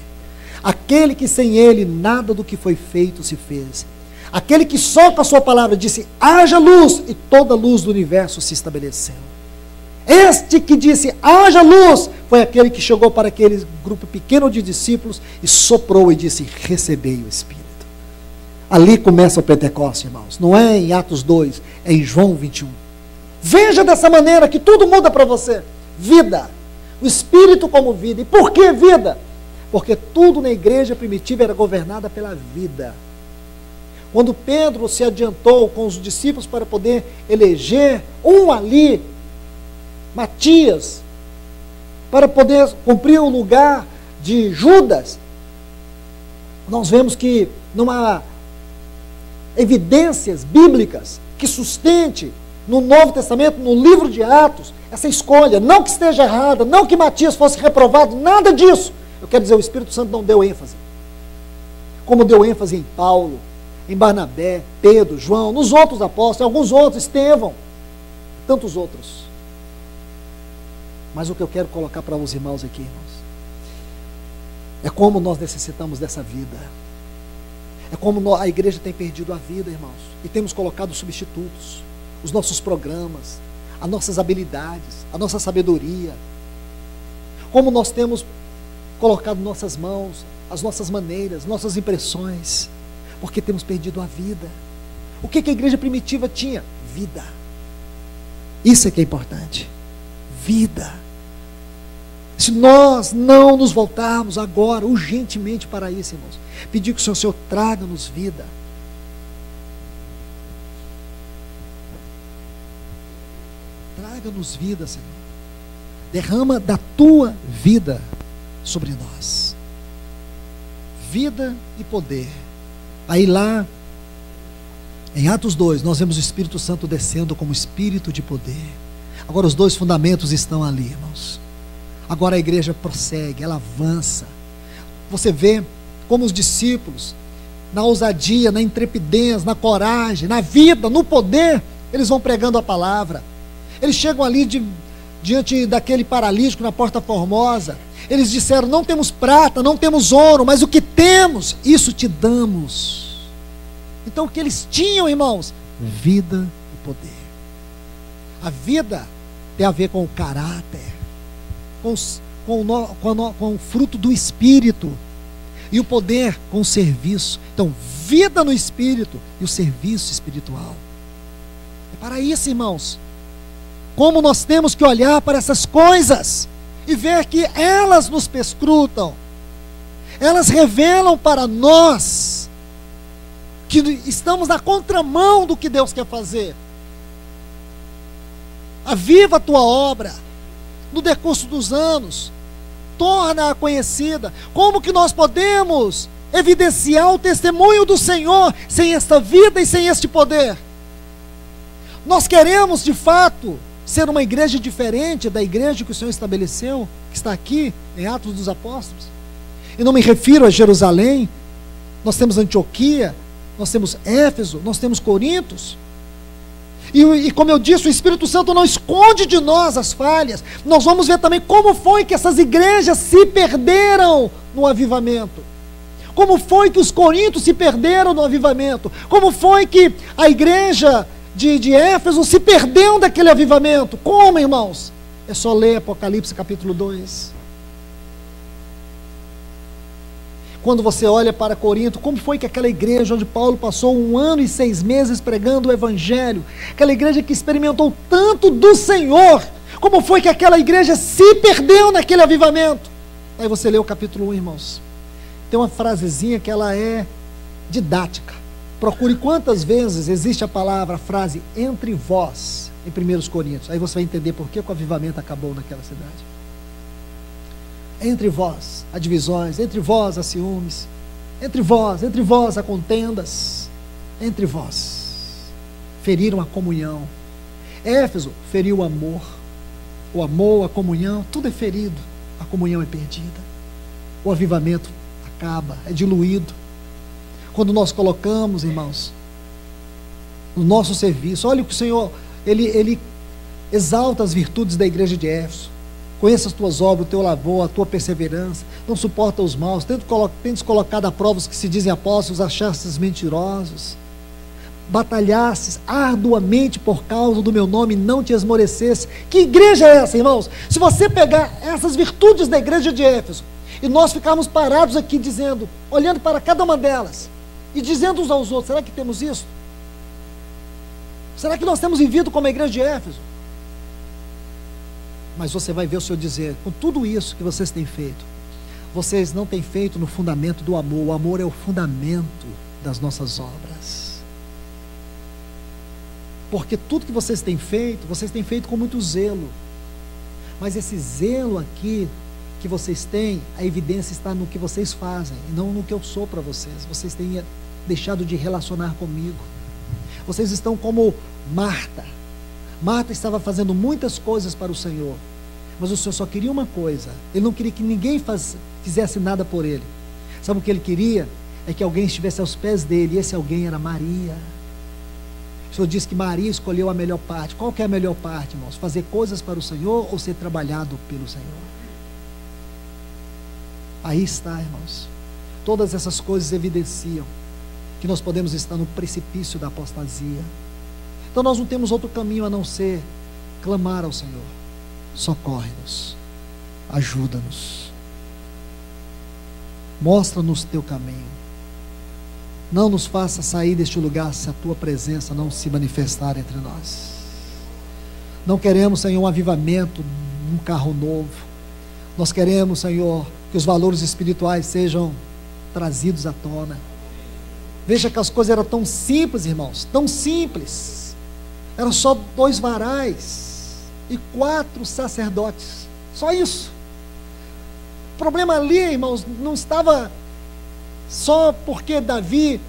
Aquele que sem ele nada do que foi feito se fez. Aquele que só com a sua palavra disse: haja luz, e toda a luz do universo se estabeleceu. Este que disse: haja luz, foi aquele que chegou para aquele grupo pequeno de discípulos e soprou e disse: recebei o Espírito. Ali começa o Pentecostes, irmãos. Não é em Atos 2, é em João 21. Veja dessa maneira que tudo muda para você. Vida. O Espírito como vida. E por que vida? Porque tudo na igreja primitiva era governada pela vida. Quando Pedro se adiantou com os discípulos para poder eleger um ali, Matias, para poder cumprir o lugar de Judas, nós vemos que não há evidências bíblicas que sustente no Novo Testamento, no livro de Atos, essa escolha. Não que esteja errada, não que Matias fosse reprovado, nada disso. Eu quero dizer, o Espírito Santo não deu ênfase. Como deu ênfase em Paulo, em Barnabé, Pedro, João, nos outros apóstolos, alguns outros, Estevão, tantos outros. Mas o que eu quero colocar para os irmãos aqui, irmãos, é como nós necessitamos dessa vida. É como a igreja tem perdido a vida, irmãos, e temos colocado substitutos, os nossos programas, as nossas habilidades, a nossa sabedoria. Como nós temos colocado nossas mãos, as nossas maneiras, nossas impressões, porque temos perdido a vida. O que a igreja primitiva tinha? Vida. Isso é que é importante. Vida. Se nós não nos voltarmos agora, urgentemente para isso, irmãos, pedir que o Senhor traga-nos vida. Traga-nos vida, Senhor. Derrama da tua vida sobre nós. Vida e poder. Aí lá, em Atos 2, nós vemos o Espírito Santo descendo como Espírito de poder. Agora os dois fundamentos estão ali, irmãos. Agora a igreja prossegue, ela avança. Você vê como os discípulos, na ousadia, na intrepidez, na coragem, na vida, no poder, eles vão pregando a palavra. Eles chegam ali diante daquele paralítico na Porta Formosa. Eles disseram: não temos prata, não temos ouro, mas o que temos, isso te damos. Então o que eles tinham, irmãos? Vida e poder. A vida tem a ver com o caráter, com o fruto do Espírito, e o poder com o serviço. Então, vida no Espírito e o serviço espiritual. É para isso, irmãos, como nós temos que olhar para essas coisas e ver que elas nos perscrutam, elas revelam para nós que estamos na contramão do que Deus quer fazer. Aviva a tua obra no decurso dos anos, torna-a conhecida. Como que nós podemos evidenciar o testemunho do Senhor sem esta vida e sem este poder? Nós queremos de fato ser uma igreja diferente da igreja que o Senhor estabeleceu, que está aqui em Atos dos Apóstolos. E não me refiro a Jerusalém. Nós temos Antioquia, nós temos Éfeso, nós temos Corintos. E como eu disse, o Espírito Santo não esconde de nós as falhas. Nós vamos ver também como foi que essas igrejas se perderam no avivamento. Como foi que os coríntios se perderam no avivamento. Como foi que a igreja de Éfeso se perdeu daquele avivamento. Como, irmãos? É só ler Apocalipse capítulo 2. Quando você olha para Corinto, como foi que aquela igreja onde Paulo passou 1 ano e 6 meses pregando o Evangelho, aquela igreja que experimentou tanto do Senhor, como foi que aquela igreja se perdeu naquele avivamento? Aí você lê o capítulo 1, irmãos. Tem uma frasezinha que ela é didática. Procure quantas vezes existe a frase entre vós, em 1 Coríntios. Aí você vai entender por que o avivamento acabou naquela cidade. Entre vós há divisões, entre vós há ciúmes, entre vós há contendas, entre vós feriram a comunhão. Éfeso feriu o amor, a comunhão, tudo é ferido, a comunhão é perdida, o avivamento acaba, é diluído. Quando nós colocamos, irmãos, no nosso serviço, olha o que o Senhor, Ele exalta as virtudes da igreja de Éfeso. Conheça as tuas obras, o teu labor, a tua perseverança, não suporta os maus, tens colocado à prova os que se dizem apóstolos, achastes mentirosos, batalhastes arduamente por causa do meu nome, não te esmorecesse. Que igreja é essa, irmãos? Se você pegar essas virtudes da igreja de Éfeso, e nós ficarmos parados aqui dizendo, olhando para cada uma delas, e dizendo uns aos outros. Será que temos isso? Será que nós temos vivido como a igreja de Éfeso? Mas você vai ver o Senhor dizer, com tudo isso que vocês têm feito, vocês não têm feito no fundamento do amor. O amor é o fundamento das nossas obras. Porque tudo que vocês têm feito com muito zelo. Mas esse zelo aqui que vocês têm, a evidência está no que vocês fazem, e não no que eu sou para vocês. Vocês têm deixado de relacionar comigo. Vocês estão como Marta. Marta estava fazendo muitas coisas para o Senhor, mas o Senhor só queria uma coisa. Ele não queria que ninguém fizesse nada por ele. Sabe o que ele queria? É que alguém estivesse aos pés dele, e esse alguém era Maria. O Senhor disse que Maria escolheu a melhor parte. Qual que é a melhor parte, irmãos? Fazer coisas para o Senhor ou ser trabalhado pelo Senhor? Aí está, irmãos. Todas essas coisas evidenciam que nós podemos estar no precipício da apostasia. Então nós não temos outro caminho a não ser clamar ao Senhor. Socorre-nos, ajuda-nos, mostra-nos teu caminho. Não nos faça sair deste lugar se a tua presença não se manifestar entre nós. Não queremos, Senhor, um avivamento num carro novo. Nós queremos, Senhor, que os valores espirituais sejam trazidos à tona. Veja que as coisas eram tão simples, irmãos, tão simples. Eram só 2 varais e 4 sacerdotes. Só isso. O problema ali, irmãos, não estava só porque Davi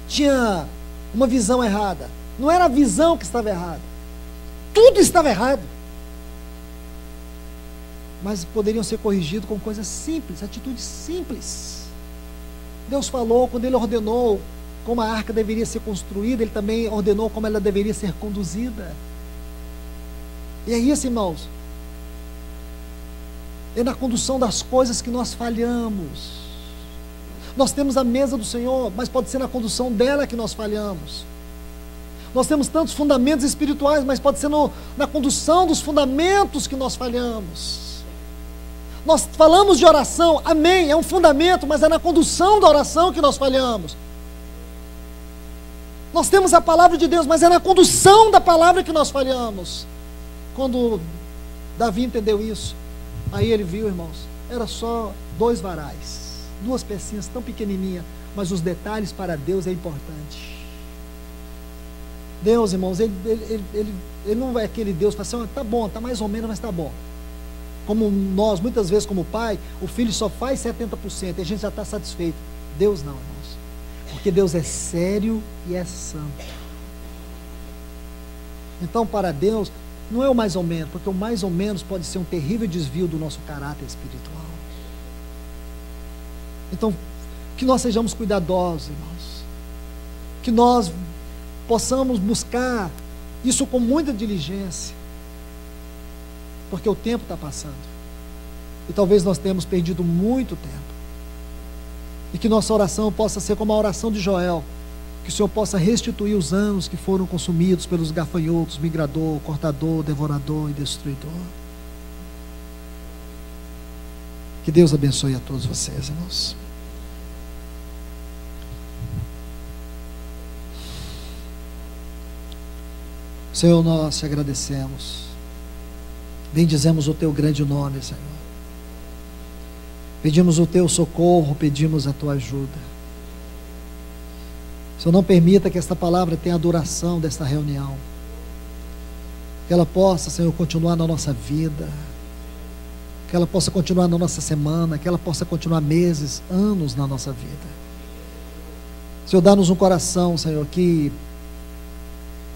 tinha uma visão errada. Não era a visão que estava errada. Tudo estava errado. Mas poderiam ser corrigidos com coisas simples, atitudes simples. Deus falou, quando Ele ordenou como a arca deveria ser construída, Ele também ordenou como ela deveria ser conduzida. E é isso, irmãos. É na condução das coisas que nós falhamos. Nós temos a mesa do Senhor, mas pode ser na condução dela que nós falhamos. Nós temos tantos fundamentos espirituais, mas pode ser na condução dos fundamentos que nós falhamos. Nós falamos de oração, amém, é um fundamento, mas é na condução da oração que nós falhamos. Nós temos a palavra de Deus, mas é na condução da palavra que nós falhamos. Quando Davi entendeu isso, aí ele viu, irmãos, era só 2 varais, 2 pecinhas tão pequenininhas, mas os detalhes para Deus é importante. Deus, irmãos, ele não é aquele Deus que fala assim, tá bom, tá mais ou menos, mas tá bom. Como nós, muitas vezes como pai, o filho só faz 70% e a gente já está satisfeito. Deus não, irmãos. Porque Deus é sério e é santo. Então para Deus, não é o mais ou menos, porque o mais ou menos pode ser um terrível desvio do nosso caráter espiritual. Então, que nós sejamos cuidadosos, irmãos. Que nós possamos buscar isso com muita diligência. Porque o tempo está passando. E talvez nós tenhamos perdido muito tempo. E que nossa oração possa ser como a oração de Joel. Que o Senhor possa restituir os anos que foram consumidos pelos gafanhotos, migrador, cortador, devorador e destruidor. Que Deus abençoe a todos vocês, irmãos. Senhor, nós te agradecemos. Bendizemos o teu grande nome, Senhor. Pedimos o teu socorro, pedimos a tua ajuda. Senhor, não permita que esta palavra tenha a duração desta reunião. Que ela possa, Senhor, continuar na nossa vida. Que ela possa continuar na nossa semana. Que ela possa continuar meses, anos na nossa vida. Senhor, dá-nos um coração, Senhor, que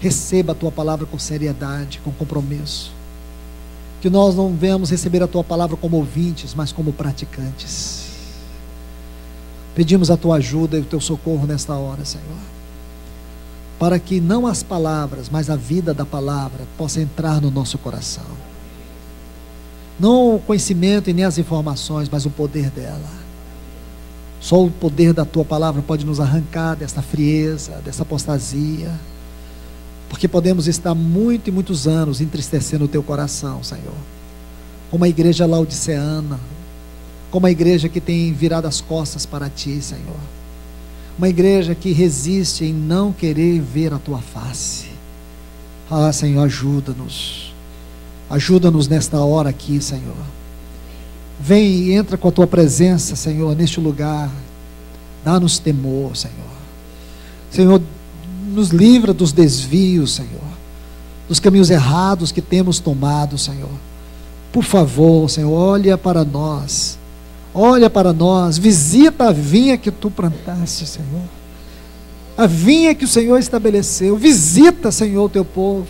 receba a tua palavra com seriedade, com compromisso. Que nós não venhamos receber a tua palavra como ouvintes, mas como praticantes. Pedimos a tua ajuda e o teu socorro nesta hora, Senhor, para que não as palavras, mas a vida da palavra possa entrar no nosso coração. Não o conhecimento e nem as informações, mas o poder dela. Só o poder da tua palavra pode nos arrancar dessa frieza, dessa apostasia. Porque podemos estar muitos anos entristecendo o teu coração, Senhor. Como a igreja laodiceana, como a igreja que tem virado as costas para ti, Senhor. Uma igreja que resiste em não querer ver a tua face. Ah, Senhor, ajuda-nos. Ajuda-nos nesta hora aqui, Senhor. Vem e entra com a tua presença, Senhor, neste lugar. Dá-nos temor, Senhor. Senhor, nos livra dos desvios, Senhor, dos caminhos errados que temos tomado, Senhor. Por favor, Senhor, olha para nós. Olha para nós, visita a vinha que tu plantaste, Senhor. A vinha que o Senhor estabeleceu. Visita, Senhor, o teu povo.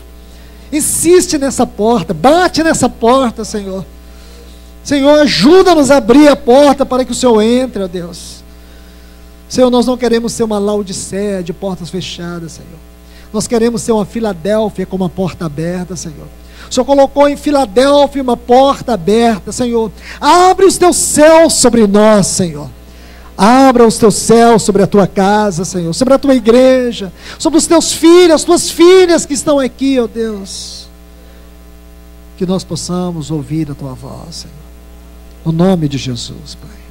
Insiste nessa porta, bate nessa porta, Senhor. Senhor, ajuda-nos a abrir a porta para que o Senhor entre, ó Deus. Senhor, nós não queremos ser uma Laodiceia de portas fechadas, Senhor. Nós queremos ser uma Filadélfia com uma porta aberta, Senhor. O Senhor colocou em Filadélfia uma porta aberta, Senhor. Abre os teus céus sobre nós, Senhor. Abra os teus céus sobre a tua casa, Senhor, sobre a tua igreja, sobre os teus filhos, as tuas filhas que estão aqui, ó Deus. Que nós possamos ouvir a tua voz, Senhor. No nome de Jesus, Pai.